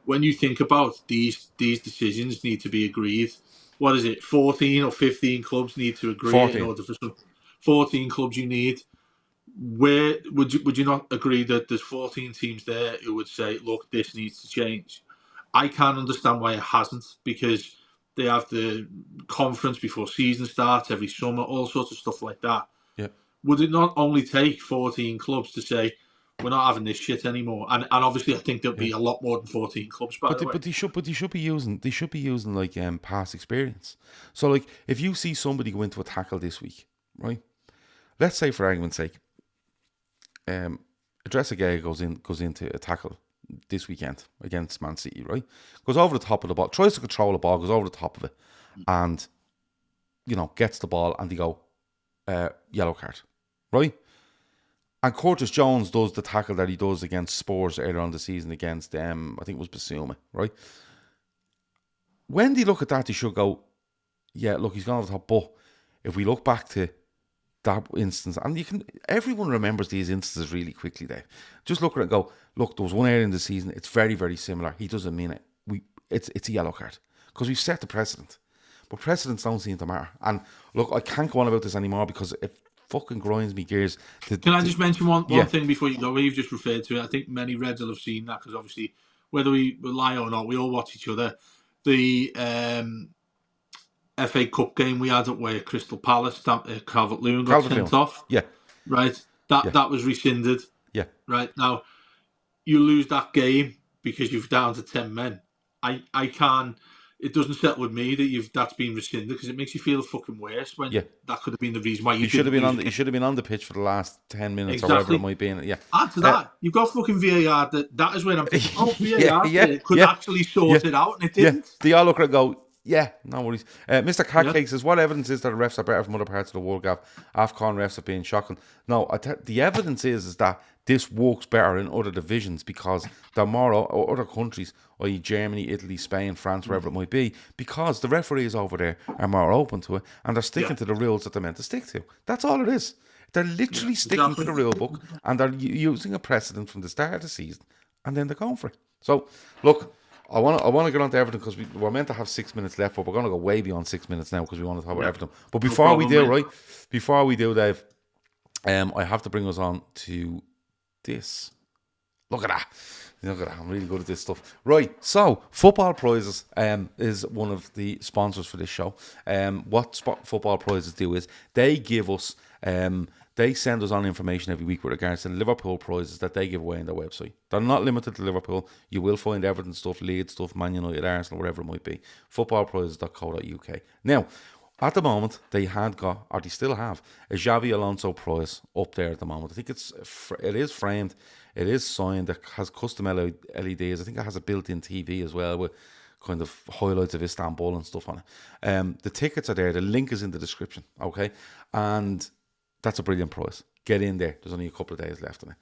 When you think about these decisions need to be agreed. What is it? 14 or 15 clubs need to agree in 14. order for some 14 clubs you need. Where would you not agree that there's 14 teams there who would say, look, this needs to change? I can't understand why it hasn't, because they have the conference before season starts every summer, all sorts of stuff like that. Yeah. Would it not only take 14 clubs to say, we're not having this shit anymore? And obviously I think there'll be a lot more than 14 clubs, by the way. But they should be using like past experience. So like if you see somebody go into a tackle this week, right? Let's say for argument's sake, Adressa goes into a tackle this weekend against Man City, right? Goes over the top of the ball, tries to control the ball, goes over the top of it, and gets the ball, and they go yellow card, right? And Curtis Jones does the tackle that he does against Spurs earlier on the season against I think it was Basuma, right? When they look at that, they should go, yeah, look, he's gone over the top. But if we look back to that instance, and everyone remembers these instances really quickly, Dave. Just look at it and go, look, there was one area in the season, it's very, very similar. He doesn't mean it. It's a yellow card. Because we've set the precedent. But precedents don't seem to matter. And look, I can't go on about this anymore because it fucking grinds me gears. Can I just mention one thing before you go? Where you've just referred to it, I think many Reds will have seen that, because obviously, whether we lie or not, we all watch each other. The FA Cup game we had away at Crystal Palace, Calvert-Lewin got sent off. Yeah. Right? That was rescinded. Yeah. Right? Now, you lose that game because you're down to 10 men. I can't... It doesn't settle with me that that's been rescinded, because it makes you feel fucking worse when that could have been the reason why you should have been on. You should have been on the pitch for the last 10 minutes or whatever it might be. Yeah. Add to that, you've got fucking VAR. That is when I'm thinking, VAR could actually sort it out, and it didn't. They all look at it and go, yeah, no worries. Mr. Catcake says, what evidence is that the refs are better from other parts of the world, Gav? AFCON refs have been shocking. No, the evidence is that this works better in other divisions, because there are more other countries, i.e. Germany, Italy, Spain, France, wherever it might be, because the referees over there are more open to it, and they're sticking to the rules that they're meant to stick to. That's all it is. They're literally sticking to the rule book, and they're using a precedent from the start of the season, and then they're going for it. So, look, I want to get on to Everton, because we're meant to have 6 minutes left, but we're going to go way beyond 6 minutes now, because we want to talk about Everton. But before we do, Dave, I have to bring us on to this. Look at that. I'm really good at this stuff. Right, so Football Prizes is one of the sponsors for this show. What Football Prizes do is they give us, they send us on information every week with regards to Liverpool prizes that they give away on their website. They're not limited to Liverpool. You will find Everton stuff, Leeds stuff, Man United, Arsenal, whatever it might be. Footballprizes.co.uk. Now, at the moment, they had got, or they still have, a Xavi Alonso prize up there at the moment. I think it is framed, it is signed, it has custom LEDs. I think it has a built-in TV as well with kind of highlights of Istanbul and stuff on it. The tickets are there. The link is in the description, okay? And that's a brilliant prize. Get in there. There's only a couple of days left on it.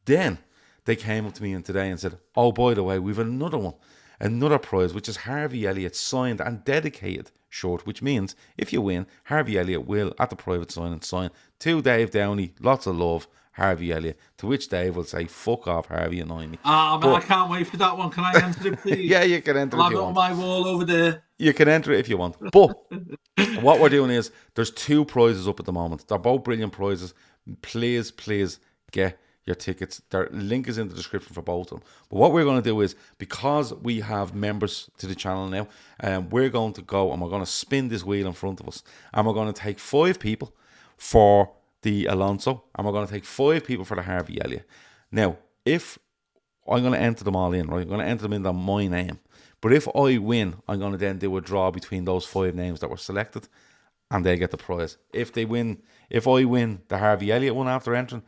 Then they came up to me today and said, oh, by the way, we've another one. Another prize, which is Harvey Elliott signed and dedicated shirt, which means if you win, Harvey Elliott will, at the private sign to Dave Downie, lots of love, Harvey Elliott, to which Dave will say, fuck off, Harvey, annoying me. I can't wait for that one. Can I enter it, please? Yeah, you can enter it if you want. I'll have it on my wall over there. You can enter it if you want. But what we're doing is, there's 2 prizes up at the moment. They're both brilliant prizes. Please get your tickets. Their link is in the description for both of them. But what we're going to do is, because we have members to the channel now, we're going to go and we're going to spin this wheel in front of us, and we're going to take 5 people for the Alonso, and we're going to take 5 people for the Harvey Elliott. Now, if I'm going to enter them all in, right? I'm going to enter them in my name. But if I win, I'm going to then do a draw between those 5 names that were selected, and they get the prize. If I win the Harvey Elliott one after entering,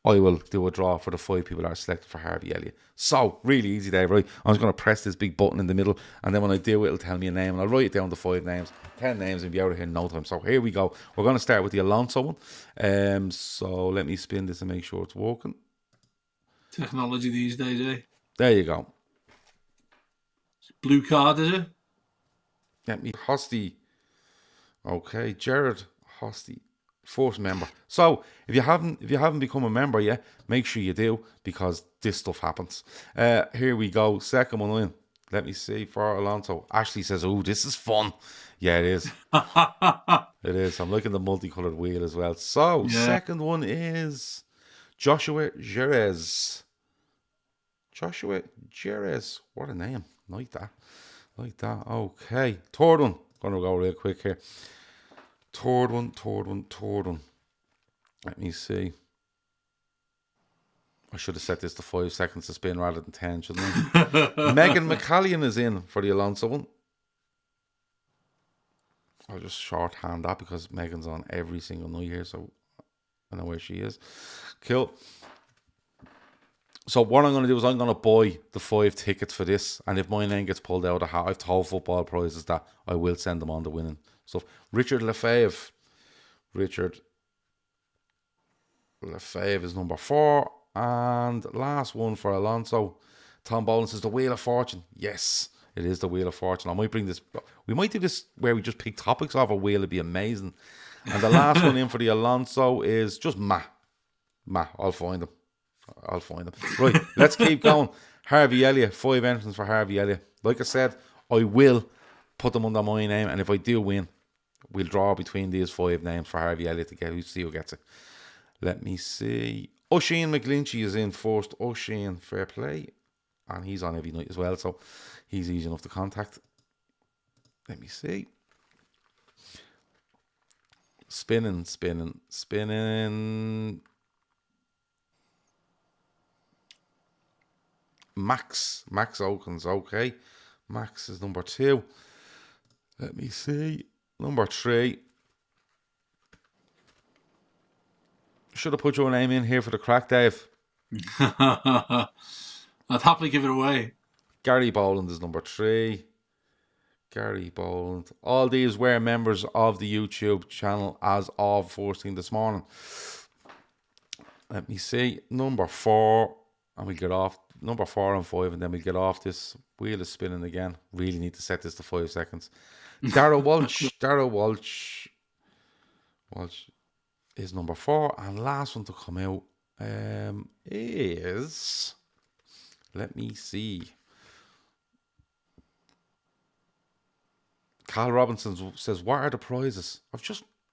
I will do a draw for the 5 people that are selected for Harvey Elliott. So, really easy, Dave, right? I'm just going to press this big button in the middle, and then when I do, it'll tell me a name, and I'll write it down to 5 names, 10 names, and be out of here in no time. So, here we go. We're going to start with the Alonso one. So, let me spin this and make sure it's working. Technology these days, eh? There you go. Blue card, is it? Let me Hosty. Okay, Jared Hosty, first member. So if you haven't become a member yet, make sure you do, because this stuff happens. Here we go. Second one in. Let me see for Alonso. Ashley says, "Oh, this is fun." Yeah, it is. It is. I'm liking the multicolored wheel as well. So second one is Joshua Jerez. Joshua Jerez. What a name. Like that. Okay. Third one. Gonna go real quick here. Third one. Let me see. I should have set this to 5 seconds to spin rather than 10, shouldn't I? Megan McCallion is in for the Alonso one. I'll just shorthand that because Megan's on every single night here, so I know where she is. Cool. So what I'm going to do is I'm going to buy the 5 tickets for this, and if my name gets pulled out of the hat, I've told football prizes that I will send them on the winning stuff. Richard Lefebvre. Richard Lefebvre is number 4. And last one for Alonso. Tom Boland says the Wheel of Fortune. Yes, it is the Wheel of Fortune. I might bring this. We might do this where we just pick topics off a wheel. It'd be amazing. And the last one in for the Alonso is just Matt. I'll find them. Right, let's keep going. Harvey Elliott, 5 entrants for Harvey Elliott. Like I said, I will put them under my name, and if I do win, we'll draw between these 5 names for Harvey Elliott to see who gets it. Let me see. Oisin McGlinchey is in first. Oisin, fair play. And he's on every night as well, so he's easy enough to contact. Let me see. Spinning. Max Okens, okay. Max is number 2. Let me see. Number 3. Should have put your name in here for the crack, Dave. I'd happily give it away. Gary Boland is number 3. Gary Boland. All these were members of the YouTube channel as of first thing this morning. Let me see. Number 4. And we'll get off. Number 4 and 5, and then we'll get off. This wheel is spinning again. Really need to set this to 5 seconds. Darrell Walsh. Walsh is number 4, and last one to come out is, let me see, Carl Robinson says, what are the prizes?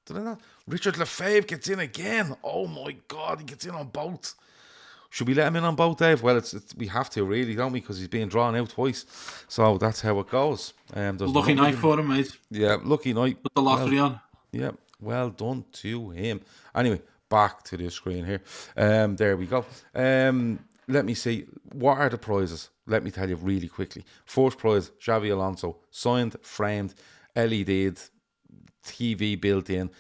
Did I not? Richard Lefebvre gets in again. Oh my God, he gets in on both. Should we let him in on both, Dave? Well, we have to, really, don't we? Because he's being drawn out twice. So that's how it goes. Lucky night for him, mate. Yeah, lucky night. Put the lottery on. Yeah, well done to him. Anyway, back to the screen here. There we go. Let me see. What are the prizes? Let me tell you really quickly. First prize, Xavi Alonso. Signed, framed, LED, TV built in.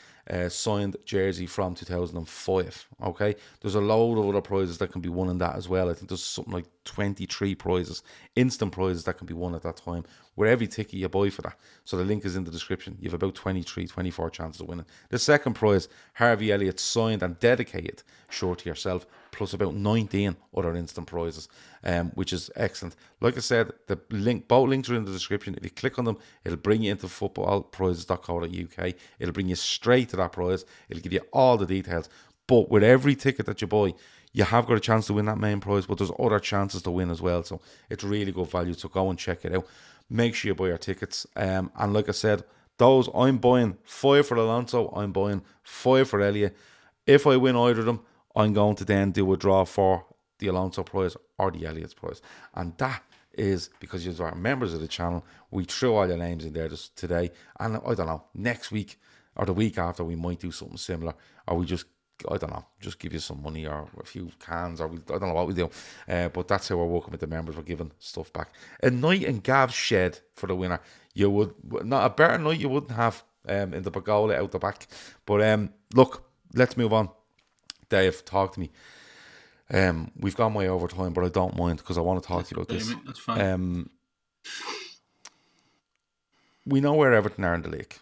Signed jersey from 2005. Okay, there's a load of other prizes that can be won in that as well. I think there's something like 23 prizes, instant prizes that can be won at that time, with every ticket you buy for that. So the link is in the description. You have about 24 chances of winning. The second prize, Harvey Elliott signed and dedicated shirt to yourself, plus about 19 other instant prizes, which is excellent. Like I said, both links are in the description. If you click on them, it'll bring you into footballprizes.co.uk. It'll bring you straight to that prize. It'll give you all the details. But with every ticket that you buy, you have got a chance to win that main prize, but there's other chances to win as well. So it's really good value. So go and check it out. Make sure you buy your tickets. And like I said, those, I'm buying 5 for Alonso. I'm buying 5 for Elliott. If I win either of them, I'm going to then do a draw for the Alonso prize or the Elliott's prize. And that is because you are members of the channel. We threw all your names in there just today. And I don't know, next week or the week after, we might do something similar. Or we just, I don't know, just give you some money or a few cans, or I don't know what we do. But that's how we're working with the members. We're giving stuff back. A night in Gav's shed for the winner. You would, not a better night you wouldn't have in the pergola out the back. But look, let's move on. Dave, talk to me. We've gone way over time, but I don't mind because I want to talk to you about this. That's fine. We know where Everton are in the league,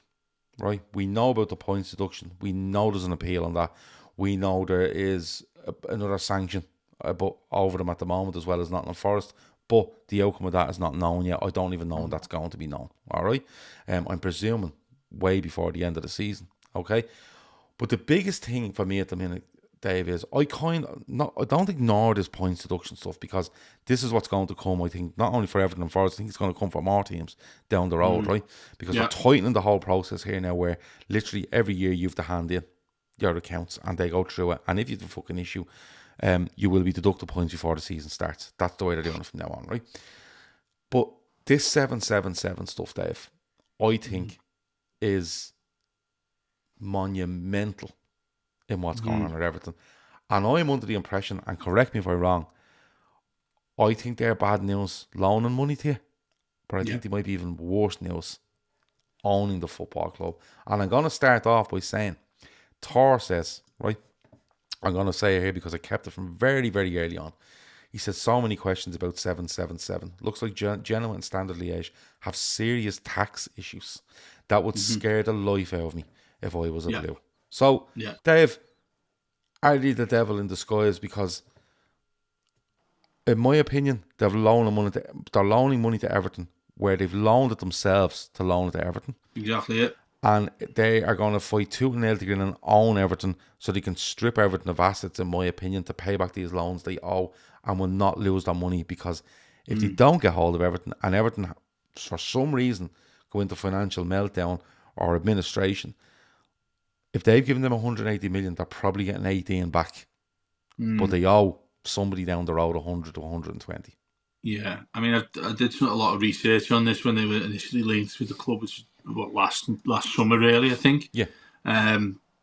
right? We know about the points deduction. We know there's an appeal on that. We know there is another sanction over them at the moment, as well as Nottingham Forest. But the outcome of that is not known yet. I don't even know when that's going to be known. All right, I'm presuming way before the end of the season. Okay, but the biggest thing for me at the minute, Dave, is I don't ignore this points deduction stuff, because this is what's going to come. I think not only for Everton and Forest, I think it's going to come for more teams down the road, right? Because they're tightening the whole process here now, where literally every year you have to hand in your accounts and they go through it. And if you have a fucking issue, you will be deducted points before the season starts. That's the way they're doing it from now on, right? But this 777 stuff, Dave, I think is monumental in what's going on at Everton. And I'm under the impression, and correct me if I'm wrong, I think they're bad news loaning money to you, but I think they might be even worse news owning the football club. And I'm going to start off by saying, Thor says, right, I'm going to say it here because I kept it from very, very early on. He says, so many questions about 777. Looks like Genoa and Standard Liège have serious tax issues. That would scare the life out of me if I was a Blue. So, Dave, are they the devil in disguise? Because, in my opinion, they're loaning money to Everton, where they've loaned it themselves to loan it to Everton. Exactly it. And they are going to fight tooth and nail to get in and own Everton, so they can strip Everton of assets, in my opinion, to pay back these loans they owe, and will not lose their money. Because if they don't get hold of Everton, and Everton, for some reason, go into financial meltdown or administration, if they've given them 180 million, they're probably getting 18 back. But they owe somebody down the road 100 to 120. Yeah, I mean, I did a lot of research on this when they were initially linked with the club, which was last summer, really, I think. Yeah.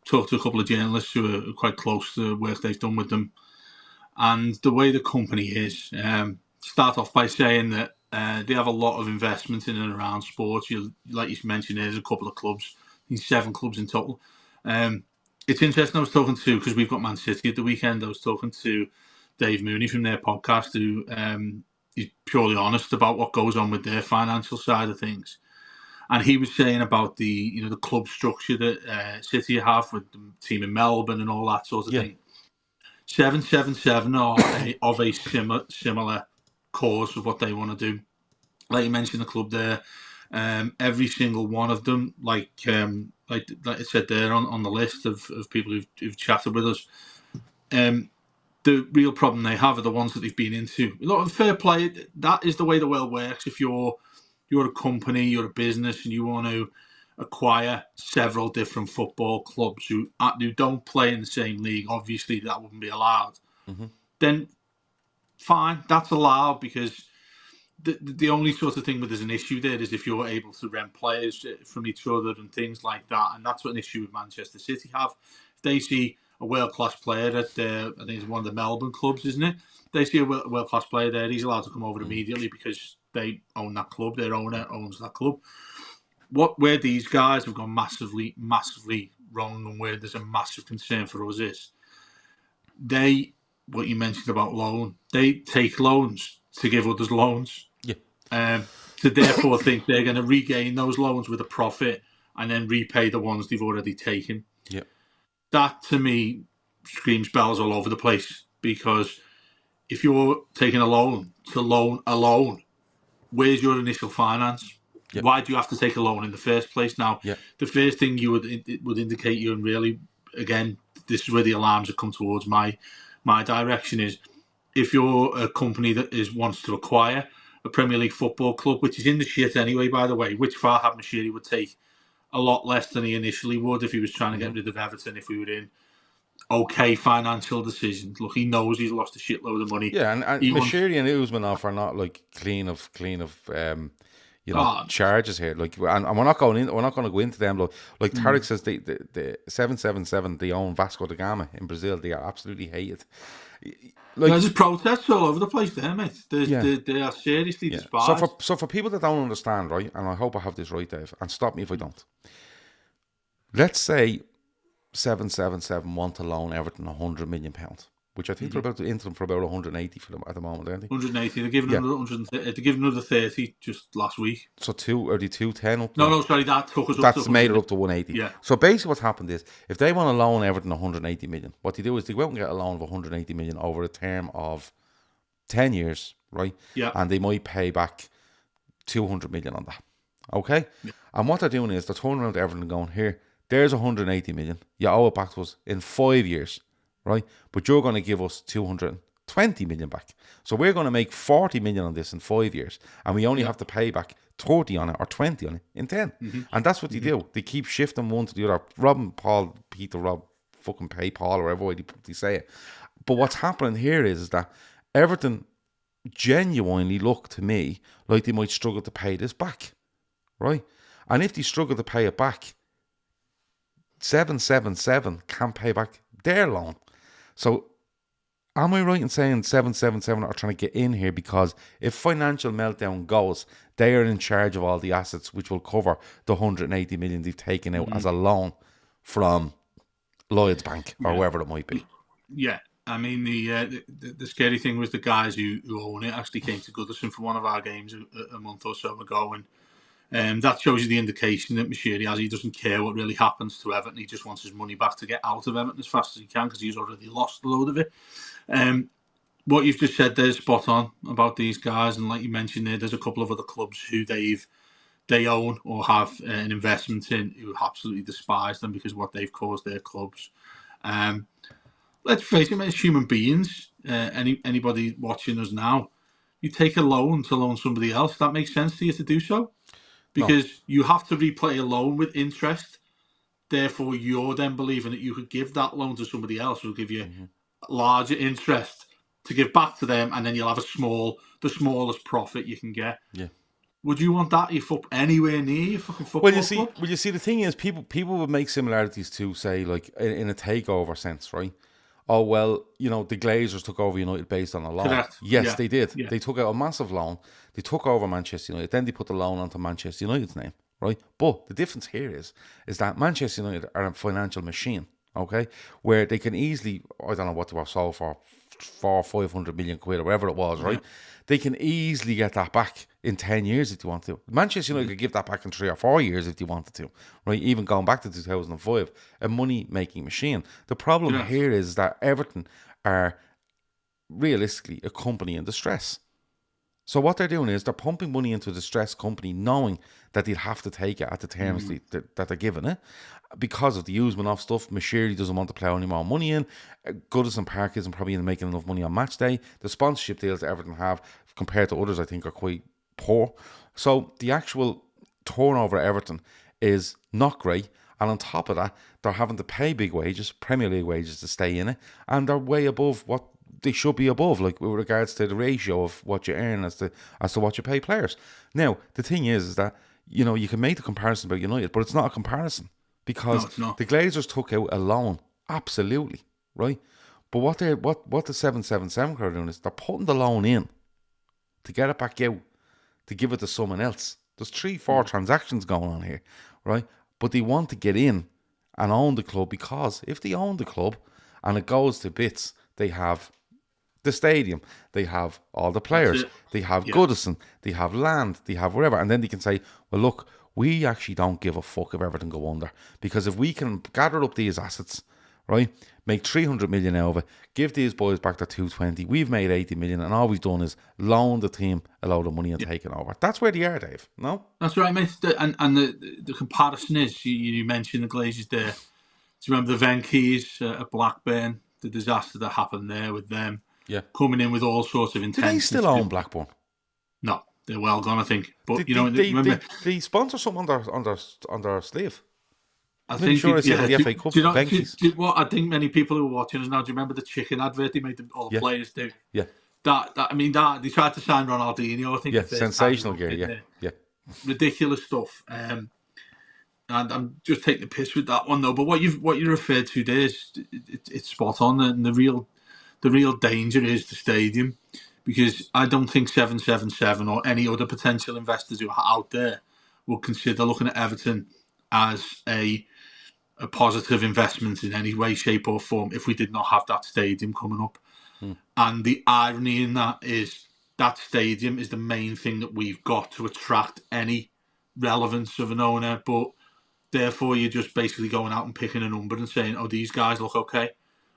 Talked to a couple of journalists who are quite close to the work they've done with them. And the way the company is, start off by saying that they have a lot of investment in and around sports. Like you mentioned, there's a couple of clubs, I think 7 clubs in total. It's interesting, I was talking to, because we've got Man City at the weekend, I was talking to Dave Mooney from their podcast, who is purely honest about what goes on with their financial side of things. And he was saying about the club structure that City have with the team in Melbourne and all that sort of thing. 777 are of a similar cause of what they want to do. Like you mentioned, the club there, every single one of them, like I said there on the list of people who've chatted with us, the real problem they have are the ones that they've been into. A lot of fair play, that is the way the world works. If you're a company, you're a business, and you want to acquire several different football clubs who don't play in the same league, obviously that wouldn't be allowed. Then fine, that's allowed, because the only sort of thing where there's an issue there is if you're able to rent players from each other and things like that. And that's what an issue with Manchester City have. If they see a world-class player at I think it's one of the Melbourne clubs, isn't it? They see a world-class player there, he's allowed to come over immediately because they own that club, their owner owns that club. Where these guys have gone massively, massively wrong, and where there's a massive concern for us is what you mentioned about loan, they take loans to give others loans. To therefore think they're going to regain those loans with a profit and then repay the ones they've already taken. That, to me, screams bells all over the place, because if you're taking a loan to loan a loan, where's your initial finance? Why do you have to take a loan in the first place? Now, the first thing it would indicate you, and really, again, this is where the alarms have come towards my direction, is if you're a company that wants to acquire a Premier League football club, which is in the shit anyway, by the way, which Farhad Moshiri would take a lot less than he initially would if he was trying to get rid of Everton, if we were in okay financial decisions. Look, he knows he's lost a shitload of money. Yeah, and Moshiri and Usmanov are not like clean of charges here. Like, and we're not going to go into them. Like Tarek says, the 777, they own Vasco da Gama in Brazil. They are absolutely hated. Like, there's protests all over the place there, mate. They are seriously despised. So for people that don't understand, right, and I hope I have this right, Dave, and stop me if I don't. Let's say 777 want to loan Everton £100 million. which I think they're about to enter them for about 180 for them at the moment, aren't they? 180. They're giving another 130. They're giving another 30 just last week. So 210 up. No, sorry, that took us up. That's to made it up to 180. Yeah. So basically, what's happened is, if they want to loan Everton 180 million, what they do is they go out and get a loan of 180 million over a term of 10 years, right? Yeah. And they might pay back 200 million on that. Okay? Yeah. And what they're doing is they're turning around to Everton and going, here, there's 180 million. You owe it back to us in 5 years, right? But you're going to give us 220 million back. So we're going to make 40 million on this in 5 years. And we only have to pay back 30 on it or 20 on it in 10. And that's what they do. They keep shifting one to the other. Rob, fucking pay Paul, or whatever way they say it. But what's happening here is that Everton genuinely look to me like they might struggle to pay this back, right? And if they struggle to pay it back, 777 can't pay back their loan. So am I right in saying 777 are trying to get in here because if financial meltdown goes, they are in charge of all the assets which will cover the 180 million they've taken out as a loan from Lloyds Bank or wherever it might be? Yeah. I mean, the scary thing was the guys who own it actually came to Goodison for one of our games a month or so ago, and that shows you the indication that he doesn't care what really happens to Everton. He just wants his money back to get out of Everton as fast as he can because he's already lost a load of it. What you've just said there is spot on about these guys, and like you mentioned there's a couple of other clubs who they own or have an investment in who absolutely despise them because of what they've caused their clubs. Let's face it, as human beings, anybody watching us now, you take a loan to loan somebody else. That makes sense to you to do so, because you have to repay a loan with interest. Therefore, you're then believing that you could give that loan to somebody else who'll give you larger interest to give back to them, and then you'll have the smallest profit you can get. Yeah. Would you want that if up anywhere near your fucking football club? Well, you see, the thing is, people would make similarities to, say, like in a takeover sense, right? Oh, well, the Glazers took over United based on a loan. Correct. Yes, they did. Yeah. They took out a massive loan. They took over Manchester United. Then they put the loan onto Manchester United's name, right? But the difference here is that Manchester United are a financial machine, okay? Where they can easily, I don't know what they were sold for, 500 million quid or whatever it was, right? They can easily get that back in 10 years if they want to. Manchester United could give that back in 3 or 4 years if they wanted to, right? Even going back to 2005, a money-making machine. The problem here is that Everton are realistically a company in distress. So what they're doing is they're pumping money into a distressed company knowing that they'll have to take it at the terms that they're giving it because of the usement of stuff. Merseyside doesn't want to plough any more money in. Goodison Park isn't probably making enough money on match day. The sponsorship deals that Everton have compared to others, I think, are quite poor. So the actual turnover at Everton is not great. And on top of that, they're having to pay big wages, Premier League wages, to stay in it. And they're way above what they should be above, like with regards to the ratio of what you earn as to what you pay players. Now, the thing is that, you can make the comparison about United, but it's not a comparison because the Glazers took out a loan, absolutely, right? But what the 777 crowd are doing is they're putting the loan in to get it back out, to give it to someone else. There's 3-4 transactions going on here, right? But they want to get in and own the club because if they own the club and it goes to bits, they have the stadium, they have all the players, they have Goodison, they have land, they have whatever, and then they can say, well, look, we actually don't give a fuck if everything go under, because if we can gather up these assets, right, make 300 million out of it, give these boys back their 220, we've made 80 million, and all we've done is loan the team a load of money and taken over. That's where they are, Dave. No, that's right, mate. And the comparison is, you mentioned the Glazers there. Do you remember the Venkeys at Blackburn, the disaster that happened there with them? Yeah, coming in with all sorts of intentions. Do they still own Blackburn? No, they're well gone, I think. But they sponsor something on their sleeve. I think sure I said the FA Cup. What I think many people who are watching us now, do you remember the chicken advert they made all the players do? Yeah. That they tried to sign Ronaldinho. I think. Yeah, sensational gear. Yeah. Ridiculous stuff. And I'm just taking the piss with that one though. But what you referred to there is it's spot on, and the real danger is the stadium, because I don't think 777 or any other potential investors who are out there will consider looking at Everton as a a positive investment in any way, shape, or form if we did not have that stadium coming up. And the irony in that is that stadium is the main thing that we've got to attract any relevance of an owner, but therefore you're just basically going out and picking a number and saying, oh, these guys look okay.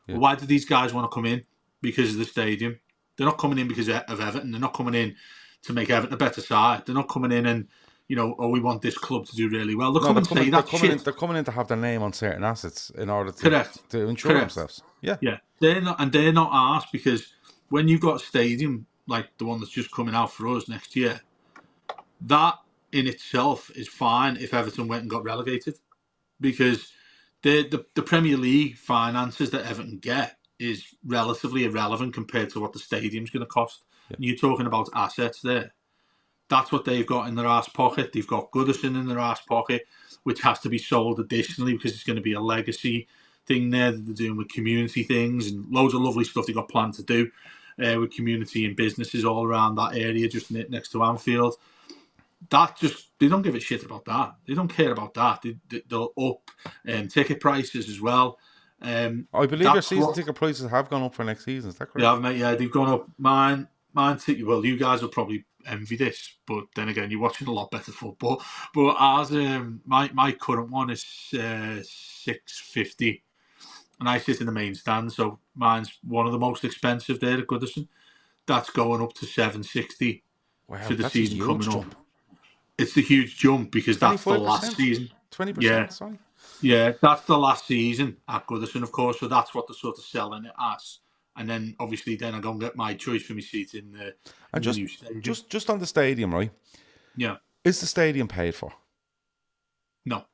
Yeah. Well, why do these guys want to come in? Because of the stadium. They're not coming in because of Everton. They're not coming in to make Everton a better side. They're not coming in and, oh, we want this club to do really well. They're coming in to have their name on certain assets in order to insure themselves. Yeah. Yeah. They're not asked, because when you've got a stadium like the one that's just coming out for us next year, that in itself is fine if Everton went and got relegated, because the Premier League finances that Everton get is relatively irrelevant compared to what the stadium's going to cost. Yeah. And you're talking about assets there. That's what they've got in their arse pocket. They've got Goodison in their arse pocket, which has to be sold additionally because it's going to be a legacy thing there that they're doing with community things and loads of lovely stuff they've got planned to do with community and businesses all around that area just next to Anfield. They don't give a shit about that. They don't care about that. They'll up ticket prices as well. I believe their season ticket prices have gone up for next season. Is that correct? Yeah, mate. Yeah, they've gone up. Mine ticket. Well, you guys will probably envy this, but then again, you're watching a lot better football. But ours, my current one is $6.50, and I sit in the main stand, so mine's one of the most expensive there at Goodison. That's going up to $7.60 for the season coming up. It's a huge jump because that's the last season. 20%, yeah. Sorry. Yeah, that's the last season at Goodison, of course, so that's what they're sort of selling it as. And then, obviously, I go and get my choice for my seat in the new stadium. Just on the stadium, right? Yeah. Is the stadium paid for? No.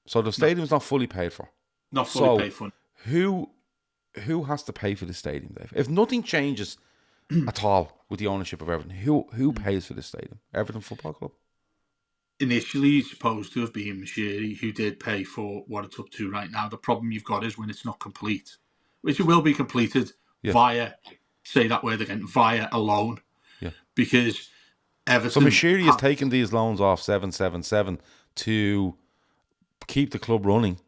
So the stadium's not fully paid for? Not fully paid for. Who has to pay for the stadium, Dave? If nothing changes at all with the ownership of Everton, who pays for the stadium? Everton Football Club? Initially, it's supposed to have been Merseyside, who did pay for what it's up to right now. The problem you've got is when it's not complete, which it will be completed via a loan. Yeah. Because Everton... So Merseyside has taken these loans off 777 to keep the club running.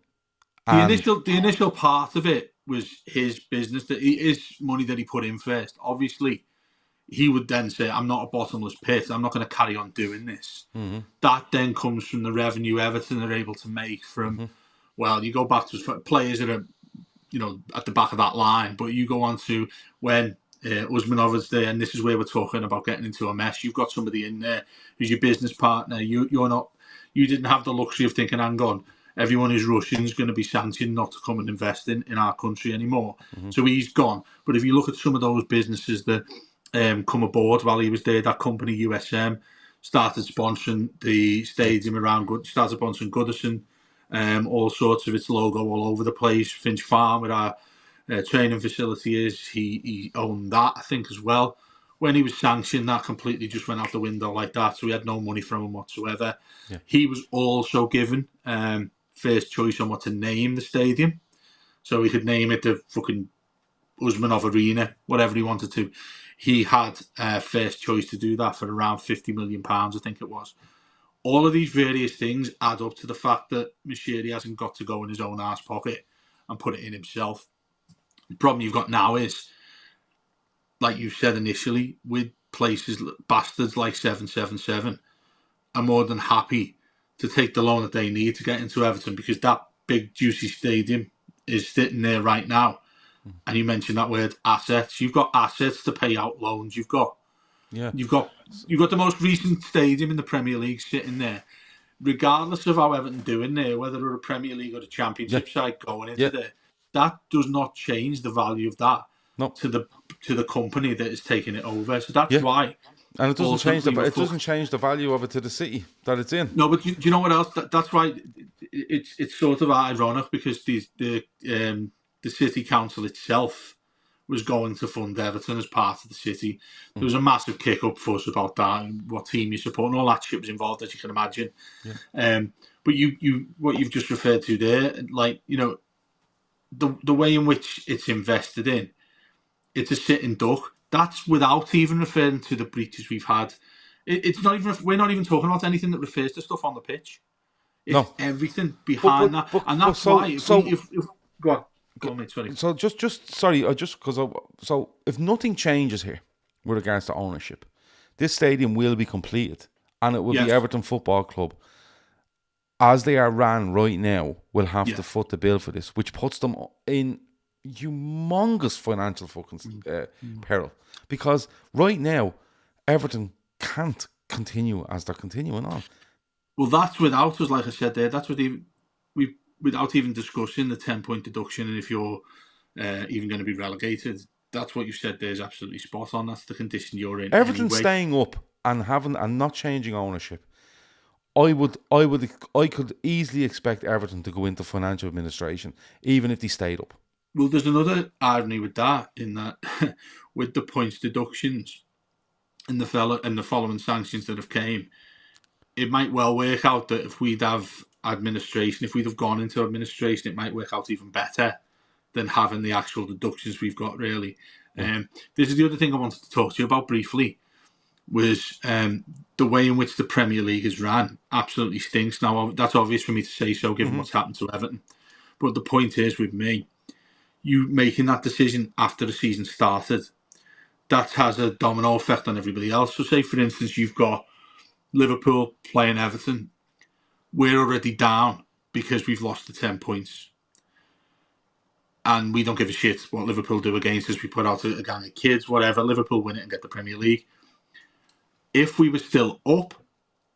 The initial part of it was his business, his money that he put in first. Obviously, he would then say, I'm not a bottomless pit. I'm not going to carry on doing this. Mm-hmm. That then comes from the revenue Everton are able to make from, well, you go back to players that are, at the back of that line, but you go on to when Usmanov is there, and this is where we're talking about getting into a mess. You've got somebody in there who's your business partner. You didn't have the luxury of thinking, hang on, everyone who's Russian is going to be sanctioned not to come and invest in our country anymore. Mm-hmm. So he's gone. But if you look at some of those businesses that come aboard while he was there, that company USM started sponsoring the stadium started sponsoring Goodison, all sorts of its logo all over the place. Finch Farm, where our training facility is, he owned that, I think, as well. When he was sanctioned, that completely just went out the window like that, so we had no money from him whatsoever. Yeah. He was also given first choice on what to name the stadium, so he could name it the fucking Usmanov Arena, whatever he wanted to. He had first choice to do that for around £50 million, I think it was. All of these various things add up to the fact that Merseyside hasn't got to go in his own arse pocket and put it in himself. The problem you've got now is, like you said initially, with places, bastards like 777 are more than happy to take the loan that they need to get into Everton, because that big juicy stadium is sitting there right now. And you mentioned that word, assets. You've got assets to pay out loans. You've got the most recent stadium in the Premier League sitting there, regardless of how Everton doing there, whether they're a Premier League or a Championship side going into there. That does not change the value of that to the company that is taking it over. So that's why. And it doesn't change the value of it to the city that it's in. No, but do you know what else? That's why it's sort of ironic, because the city council itself was going to fund Everton as part of the city. There was a massive kick-up fuss about that and what team you support, and all that shit was involved, as you can imagine. Yeah. But what you've just referred to there, like, the way in which it's invested in, it's a sitting duck. That's without even referring to the breaches we've had. It's not even. We're not even talking about anything that refers to stuff on the pitch. It's No. everything behind that. And that's why, if go on, mate, sorry. So so if nothing changes here with regards to ownership, this stadium will be completed, and it will be Yes. Everton Football Club, as they are ran right now, will have to foot the bill for this, which puts them in humongous financial fucking peril. Because right now, Everton can't continue as they're continuing on. Well, that's without us, like I said there. That's without even discussing the 10-point deduction, and if you're even going to be relegated. That's what you said there is absolutely spot on. That's the condition you're in. Everton anyway. staying up and not changing ownership. I could easily expect Everton to go into financial administration, even if they stayed up. Well, there's another irony with that, in that with the points deductions and the following sanctions that have came, it might well work out that if we'd have administration, if we'd have gone into administration, it might work out even better than having the actual deductions we've got, really. This is the other thing I wanted to talk to you about briefly, was the way in which the Premier League is ran absolutely stinks. Now, that's obvious for me to say so, given what's happened to Everton. But the point is, with me, you making that decision after the season started, that has a domino effect on everybody else. So say, for instance, you've got Liverpool playing Everton. We're already down because we've lost the 10 points. And we don't give a shit what Liverpool do against us. We put out a gang of kids, whatever. Liverpool win it and get the Premier League. If we were still up,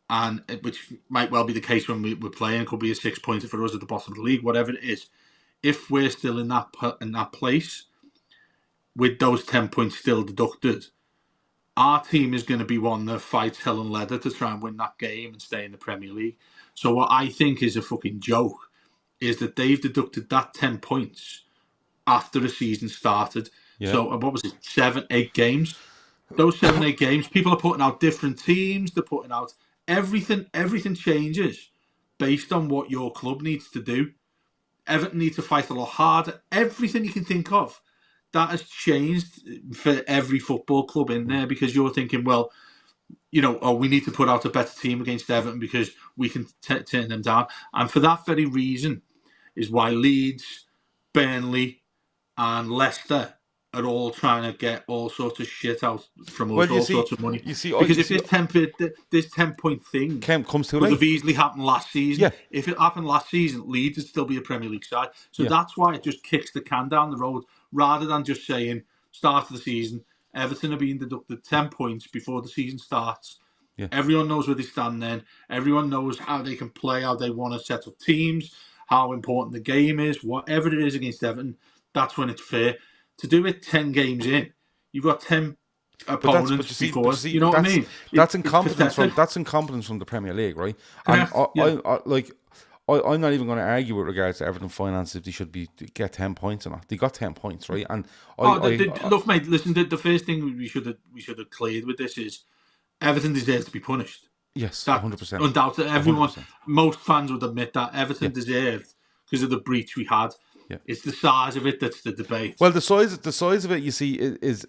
and which might well be the case when we're playing, could be a 6-pointer for us at the bottom of the league, whatever it is. If we're still in that place, with those 10 points still deducted, our team is going to be one that fights hell and leather to try and win that game and stay in the Premier League. So what I think is a fucking joke is that they've deducted that 10 points after the season started. Yeah. So what was it, 7-8 games? Those 7-8 games, people are putting out different teams. They're putting out everything. Everything changes based on what your club needs to do. Everton need to fight a lot harder. Everything you can think of, that has changed for every football club in there, because you're thinking, well, we need to put out a better team against Everton because we can turn them down. And for that very reason is why Leeds, Burnley and Leicester are all trying to get all sorts of shit out from us, sorts of money. Because if this 10-point thing comes too could late, have easily happened last season. If it happened last season, Leeds would still be a Premier League side. So that's why it just kicks the can down the road, rather than just saying, start of the season, Everton are being deducted 10 points before the season starts. Yeah. Everyone knows where they stand then. Everyone knows how they can play, how they want to set up teams, how important the game is, whatever it is against Everton. That's when it's fair. To do it 10 games in, you've got 10 opponents before. You know what I mean? That's incompetence from the Premier League, right? And I'm not even going to argue with regards to Everton finance if they should get 10 points or not. They got 10 points, right? And look, mate, listen. The first thing we should have cleared with this is Everton deserves to be punished. Yes, 100%. Undoubtedly, everyone, 100%. Most fans would admit that Everton deserved, because of the breach we had. Yeah. It's the size of it that's the debate. Well, the size of it, you see, is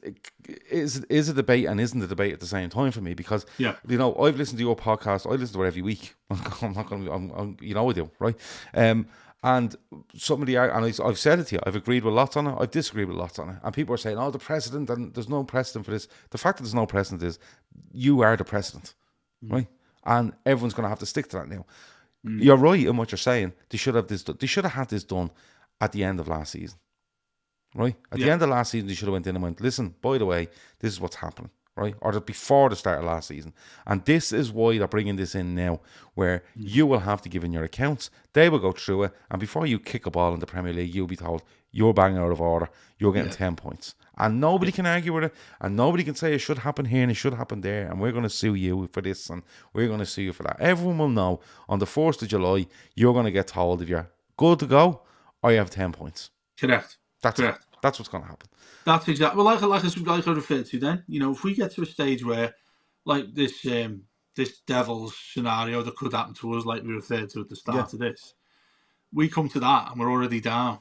a debate and isn't a debate at the same time for me, because I've listened to your podcast. I listen to it every week. I'm not going to, I do, right? And somebody, and I've said it to you, I've agreed with lots on it, I've disagreed with lots on it, and people are saying, the precedent, and there's no precedent for this. The fact that there's no precedent is you are the precedent, right? And everyone's going to have to stick to that now. You're right in what you're saying. They should have had this done at the end of last season, right? At the end of last season, they should have went in and went, listen, by the way, this is what's happening, right? Or before the start of last season. And this is why they're bringing this in now, where you will have to give in your accounts. They will go through it. And before you kick a ball in the Premier League, you'll be told, you're bang out of order. You're getting 10 points. And nobody can argue with it. And nobody can say it should happen here and it should happen there. And we're going to sue you for this and we're going to sue you for that. Everyone will know on the 1st of July, you're going to get told if you're good to go, or you have 10 points. Correct. That's what's going to happen. That's exactly. Well, like I referred to then, if we get to a stage where, like this devil's scenario that could happen to us, like we referred to at the start of this, we come to that and we're already down.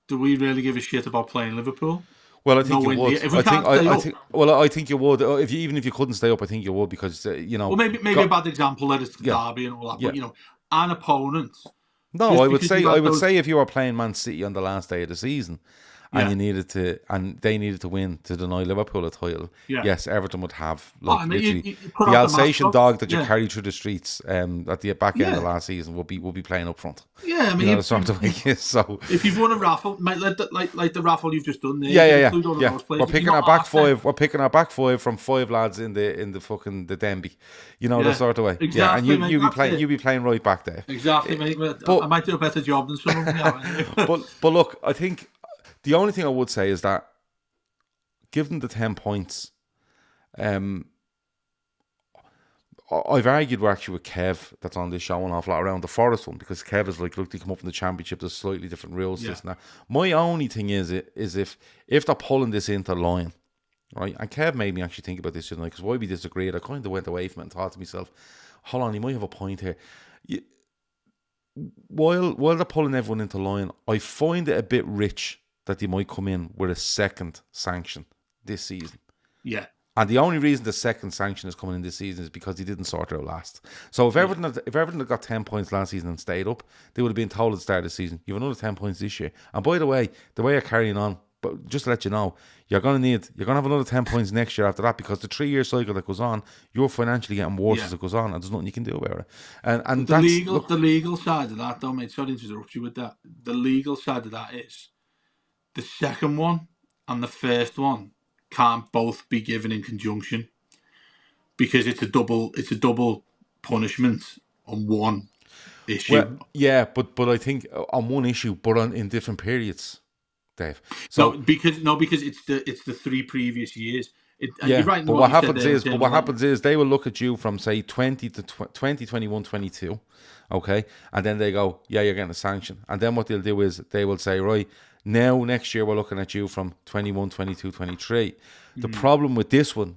Do we really give a shit about playing Liverpool? Well, I think you would. I think you would. Even if you couldn't stay up, I think you would, because Well, maybe a bad example. Let us to Derby and all that. But an opponent. No, I would say if you were playing Man City on the last day of the season, and they needed to win to deny Liverpool a title. Yeah. Yes, Everton would have literally you put the out Alsatian dog that you Yeah. carried through the streets at the back end of last season will be playing up front. Yeah, I mean, you know, the sort of way. So if you've won a raffle, like the raffle you've just done there, yeah. Those players. We're picking our back five. We're picking our back five from 5 lads in the fucking the Denby. You know, the sort of way. Exactly, and you be playing right back there. Exactly, mate. But I might do a better job than some of them. but look, I think the only thing I would say is that, given the 10 points, I've argued actually with Kev that's on this show an awful lot around the Forest one, because Kev is like, look, they come up in the Championship, there's slightly different rules. This and that. My only thing is if they're pulling this into line, right? And Kev made me actually think about this tonight, because why we disagreed, I kind of went away from it and thought to myself, hold on, he might have a point here. While they're pulling everyone into line, I find it a bit rich that they might come in with a second sanction this season. Yeah. And the only reason the second sanction is coming in this season is because he didn't sort it out last. So if Everton had got 10 points last season and stayed up, they would have been told at the start of the season, you have another 10 points this year. And by the way you're carrying on, but just to let you know, you're going to have another 10 points next year after that, because the 3-year cycle that goes on, you're financially getting worse as it goes on, and there's nothing you can do about it. And the legal side of that, though, mate, sorry to interrupt you with that. The legal side of that is the second one and the first one can't both be given in conjunction, because it's a double punishment on one issue. Well, yeah, but I think on one issue, but in different periods, Dave. So because it's the 3 previous years. You're right. But what happens is they will look at you from, say, 20 to 20, 21, 22, okay, and then they go, yeah, you're getting a sanction, and then what they'll do is they will say, right, now next year we're looking at you from 21, 22, 23. The problem with this one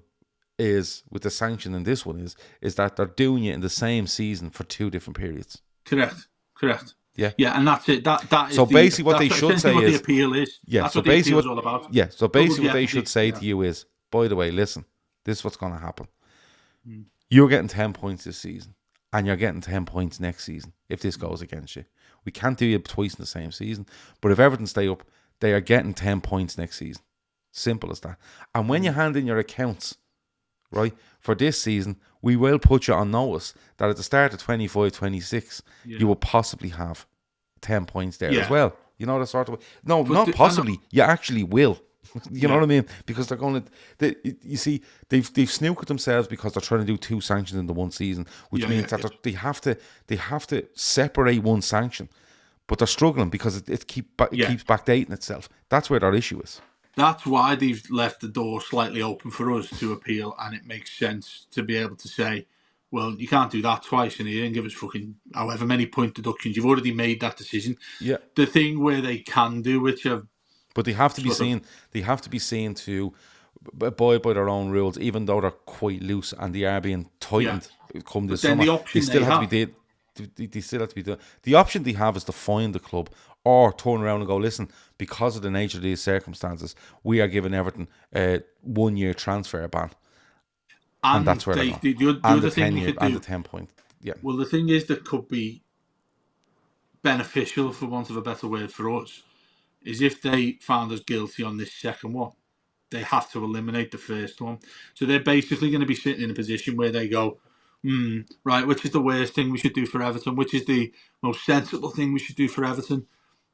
is, with the sanction in this one is that they're doing it in the same season for 2 different periods. Correct. Yeah, and that's it. That is so basically what they should say what is the appeal is. Yeah, that's so what the appeal basically is all about. Yeah, so basically what they should say to you is, by the way, listen, this is what's going to happen. You're getting 10 points this season, and you're getting 10 points next season if this goes against you. We can't do it twice in the same season, but if Everton stay up, they are getting 10 points next season. Simple as that. And when you hand in your accounts, right, for this season, we will put you on notice that at the start of 25-26, you will possibly have 10 points there as well. You know, the sort of way. No, but not possibly. You actually will. You know what I mean? Because they're going to. You see, they've snookered themselves because they're trying to do 2 sanctions in the one season, which means that they have to separate one sanction, but they're struggling because it keeps backdating itself. That's where their issue is. That's why they've left the door slightly open for us to appeal, and it makes sense to be able to say, well, you can't do that twice in a year and give us fucking however many point deductions. You've already made that decision. Yeah. The thing where they can do, but they have to be seen. They have to be seen to abide by their own rules, even though they're quite loose and they are being tightened. Come this summer, they still have to be. They still have to be done. The option they have is to fine the club or turn around and go, listen, because of the nature of these circumstances, we are giving Everton a 1-year transfer ban. And that's where they're going. And the 10-year and the 10 point. Yeah. Well, the thing is that could be beneficial, for want of a better word, for us, is if they found us guilty on this second one, they have to eliminate the first one. So they're basically going to be sitting in a position where they go, right, which is the worst thing we should do for Everton? Which is the most sensible thing we should do for Everton?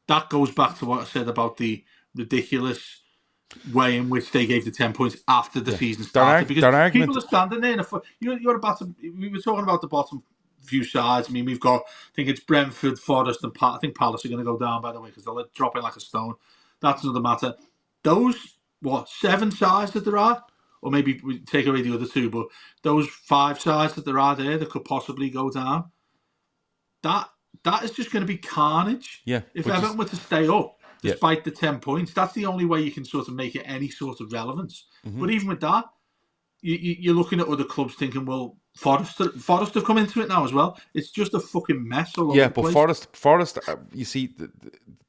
That goes back to what I said about the ridiculous way in which they gave the 10 points after the season started. Because people are standing there, you're about to, we were talking about the bottom few sides. I mean, we've got, I think it's Brentford, Forest, and I think Palace are going to go down, by the way, because they'll drop in like a stone. That's another matter. Those, 7 sides that there are? Or maybe we take away the other 2, but those 5 sides that there are there that could possibly go down, that is just going to be carnage. Yeah. If Everton were to stay up, despite the 10 points, that's the only way you can sort of make it any sort of relevance. Mm-hmm. But even with that, you're looking at other clubs thinking, well, Forest have come into it now as well. It's just a fucking mess all over the place. Forest, you see,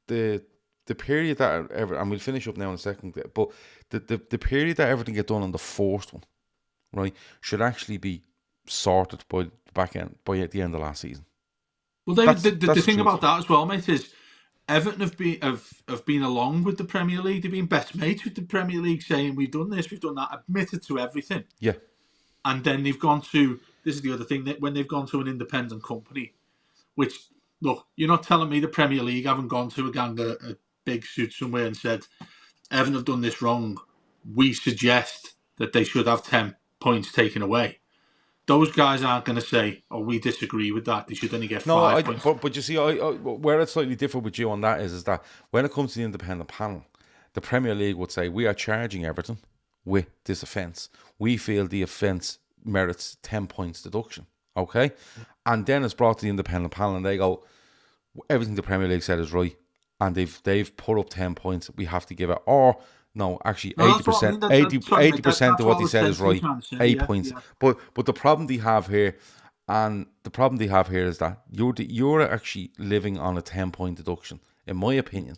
the period that and we'll finish up now in a second, but the period that everything get done on the 4th one, right, should actually be sorted by the back end, by at the end of last season. Well, the thing about that as well, mate, is Everton have been along with the Premier League. They've been best mates with the Premier League, saying we've done this, we've done that, admitted to everything. Yeah. And then they've gone to, this is the other thing, that when they've gone to an independent company, which, look, you're not telling me the Premier League haven't gone to a gang of big suits somewhere and said, Everton have done this wrong. We suggest that they should have 10 points taken away. Those guys aren't going to say, "Oh, we disagree with that. They should only get 5 points." But you see, where it's slightly different with you on that is that when it comes to the independent panel, the Premier League would say we are charging Everton with this offence. We feel the offence merits 10 points deduction. Okay, and then it's brought to the independent panel, and they go, everything the Premier League said is right, and they've put up 10 points. We have to give it, or no, actually 80%, 80% of what they said is right. 8 points. Yeah. But the problem they have here, is that you're actually living on a 10-point deduction. In my opinion,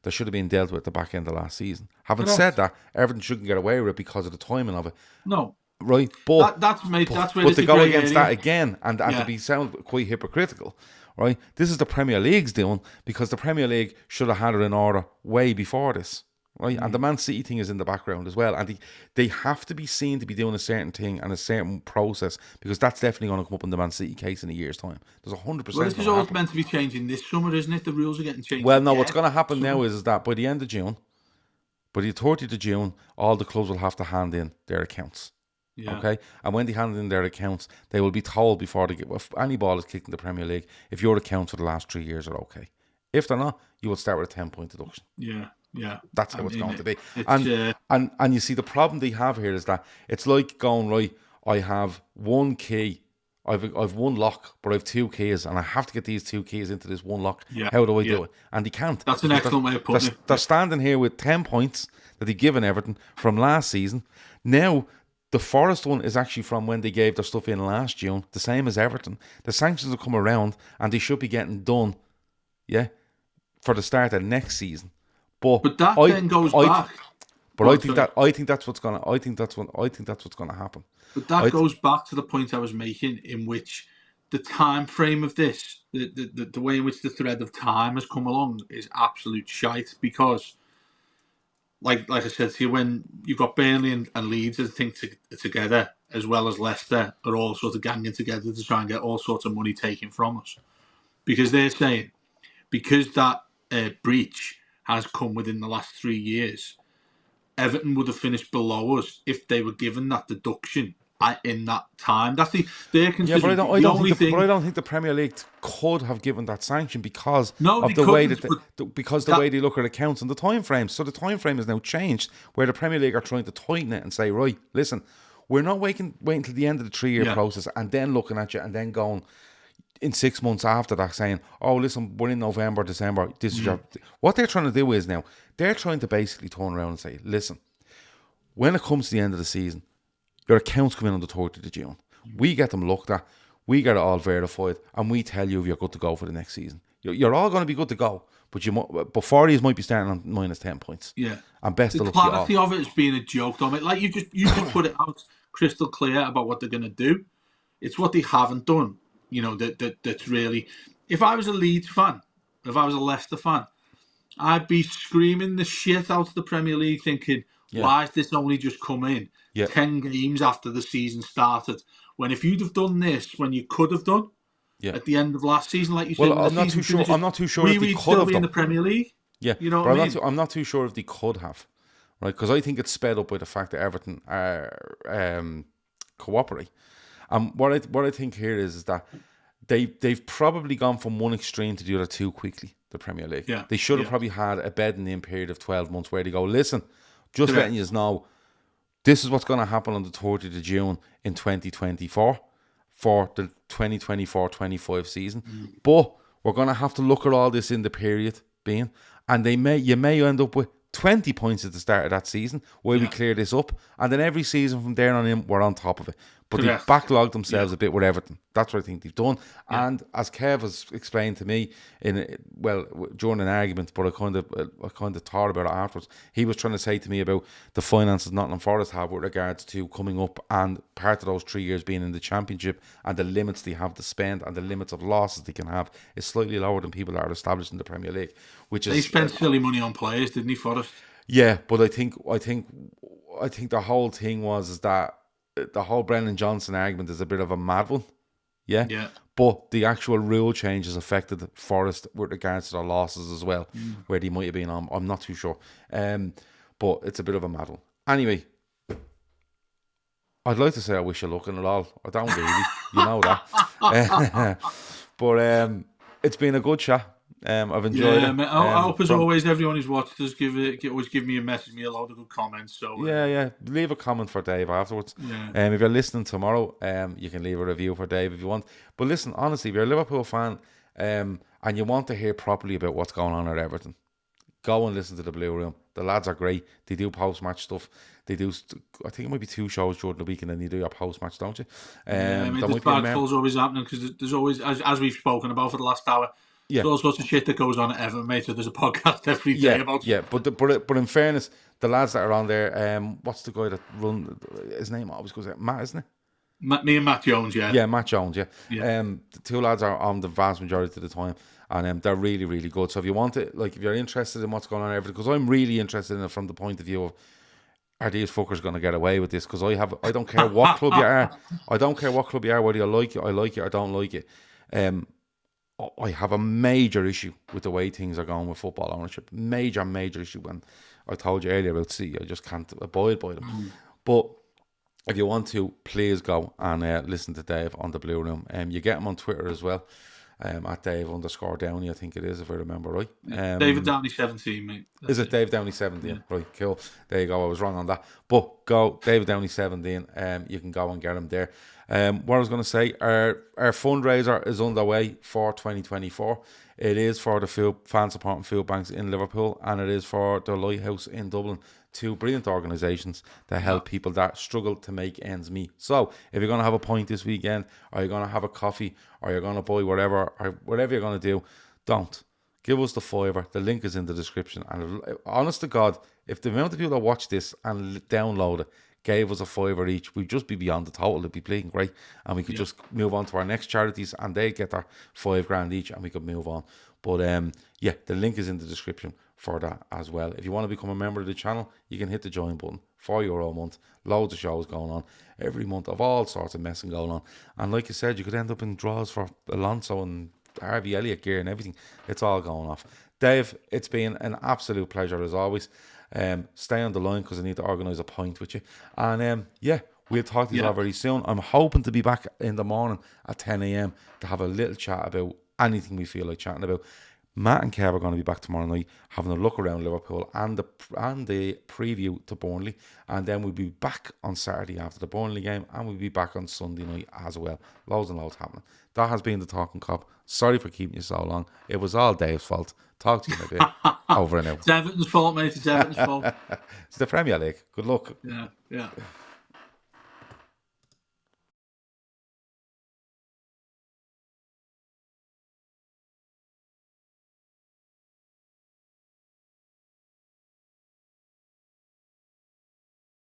that should have been dealt with at the back end of last season. Having said that, Everton shouldn't get away with it because of the timing of it. No. Right, but that's where but to go against that again and to sound quite hypocritical, right? This is the Premier League's doing, because the Premier League should have had it in order way before this. Right, and the Man City thing is in the background as well, and they have to be seen to be doing a certain thing and a certain process, because that's definitely going to come up in the Man City case in a year's time. There's 100%. Well, this is all meant to be changing this summer, isn't it? The rules are getting changed. Well, no, what's going to happen now is that by the end of June, by the 30th of June, all the clubs will have to hand in their accounts. Yeah. Okay, and when they hand in their accounts, they will be told before they get, if any ball is kicked in the Premier League, if your accounts for the last 3 years are okay. If they're not, you will start with a 10-point deduction. Yeah. Yeah, that's how it's going to be. And you see, the problem they have here is that it's like going, right, I have one key, I've one lock, but I have 2 keys, and I have to get these 2 keys into this one lock. Yeah. How do I do it? And they can't. That's an excellent way of putting it. They're standing here with 10 points that they've given Everton from last season. Now, the Forest one is actually from when they gave their stuff in last June, the same as Everton. The sanctions will come around, and they should be getting done, for the start of next season. But that then goes back. But I think that's what's gonna happen. But that goes back to the point I was making, in which the time frame of this, the way in which the thread of time has come along, is absolute shite. Because, like I said to you, when you've got Burnley and Leeds, I think together, as well as Leicester, are all sort of ganging together to try and get all sorts of money taken from us, because they're saying, because that breach has come within the last 3 years, Everton would have finished below us if they were given that deduction in that time. That's their consideration. Yeah, but I don't think the Premier League could have given that sanction because of the way that way they look at accounts and the time frames. So the time frame has now changed, where the Premier League are trying to tighten it and say, right, listen, we're not waiting till the end of the 3-year process and then looking at you and then going in 6 months after that saying, oh, listen, we're in November, December, this is your... What they're trying to do is now, they're trying to basically turn around and say, listen, when it comes to the end of the season, your accounts come in on the 30th of June. We get them looked at, we get it all verified, and we tell you if you're good to go for the next season. You're all going to be good to go, but 40 might be starting on minus 10 points. Yeah. And best of luck to you all. The clarity of it has been a joke, though. Like, you just put it out crystal clear about what they're going to do. It's what they haven't done. That's really... If I was a Leeds fan, if I was a Leicester fan, I'd be screaming the shit out of the Premier League thinking, why has this only just come in 10 games after the season started? When if you'd have done this when you could have done at the end of last season, like you said... Well, I'm not too sure if they could have done. In the Premier League. Yeah, but I'm not too sure if they could have, right? Because I think it's sped up by the fact that Everton cooperate. What I think here is that they've probably gone from one extreme to the other too quickly, the Premier League. Yeah. They should have probably had a bedding in period of 12 months where they go, listen, just letting you know, this is what's going to happen on the 30th of June in 2024 for the 2024-25 season. But we're going to have to look at all this in the period being, and you may end up with 20 points at the start of that season where we clear this up, and then every season from there on in we're on top of it. But Correct. they backlogged themselves a bit with Everton. That's what I think they've done. Yeah. And as Kev has explained to me during an argument, but I kind of thought about it afterwards. He was trying to say to me about the finances Nottingham Forest have with regards to coming up, and part of those 3 years being in the Championship, and the limits they have to spend and the limits of losses they can have is slightly lower than people that are established in the Premier League. They spent silly money on players, didn't they, Forest? Yeah, but I think the whole thing is that the whole Brendan Johnson argument is a bit of a mad one. Yeah. But the actual rule changes affected Forest with regards to their losses as well, where they might have been on. I'm not too sure. But it's a bit of a mad one. Anyway, I'd like to say I wish you luck in it all. I don't really. You know that. But it's been a good chat. I've enjoyed it. I hope as always everyone who's watched us always give me a message, me a load of good comments. So leave a comment for Dave afterwards. If you're listening tomorrow, you can leave a review for Dave if you want. But listen, honestly, if you're a Liverpool fan and you want to hear properly about what's going on at Everton, go and listen to the Blue Room. The lads are great. They do post-match stuff. They do, I think it might be 2 shows during the week, and then you do your post-match, don't you? There's bad calls always happening because there's always, as we've spoken about for the last hour, there's all sorts of shit that goes on at Everton, mate. So there's a podcast every day about. Yeah, but in fairness, the lads that are on there, what's the guy that run? His name always goes out, Matt, isn't it? Me and Matt Jones, yeah, Matt Jones, yeah. The 2 lads are on the vast majority of the time, and they're really, really good. So if you want it, like if you're interested in what's going on, everything, because I'm really interested in it from the point of view of, are these fuckers going to get away with this? Because I don't care what club you are, whether you like it, I like it, or don't like it. I have a major issue with the way things are going with football ownership. Major issue. And I told you earlier about City, I just can't abide by them. But if you want to, please go and listen to Dave on the Blue Room. You get him on Twitter as well, at Dave_Downie, I think it is, if I remember right. David Downie 17, mate. Is it Dave Downie 17? Yeah. Right, cool. There you go. I was wrong on that. But go, David Downie 17. You can go and get him there. What I was going to say, our fundraiser is underway for 2024. It is for the fan supporting food banks in Liverpool, and it is for the Lighthouse in Dublin. 2 brilliant organisations that help people that struggle to make ends meet. So if you're going to have a pint this weekend, or you're going to have a coffee, or you're going to buy whatever, or whatever you're going to do, don't. Give us the $5. The link is in the description. And honest to God, if the amount of people that watch this and download it gave us a $5 each, we'd just be beyond the total. It'd be bleeding great. And we could just move on to our next charities, and they get their $5,000 each, and we could move on. But the link is in the description for that as well. If you want to become a member of the channel, you can hit the join button. €4 a month. Loads of shows going on every month of all sorts of messing going on. And like you said, you could end up in draws for Alonso and Harvey Elliott gear and everything. It's all going off. Dave, it's been an absolute pleasure as always. Stay on the line because I need to organise a pint with you. And we'll talk to you all very soon. I'm hoping to be back in the morning at 10 a.m. to have a little chat about anything we feel like chatting about. Matt and Kev are going to be back tomorrow night having a look around Liverpool and the preview to Burnley, and then we'll be back on Saturday after the Burnley game, and we'll be back on Sunday night as well. Loads and loads happening. That has been the Talkin Kop. Sorry for keeping you so long. It was all Dave's fault. Talk to you in a bit. Over and out. It's Everton's fault, mate. It's Everton's fault. It's the Premier League. Good luck. Yeah.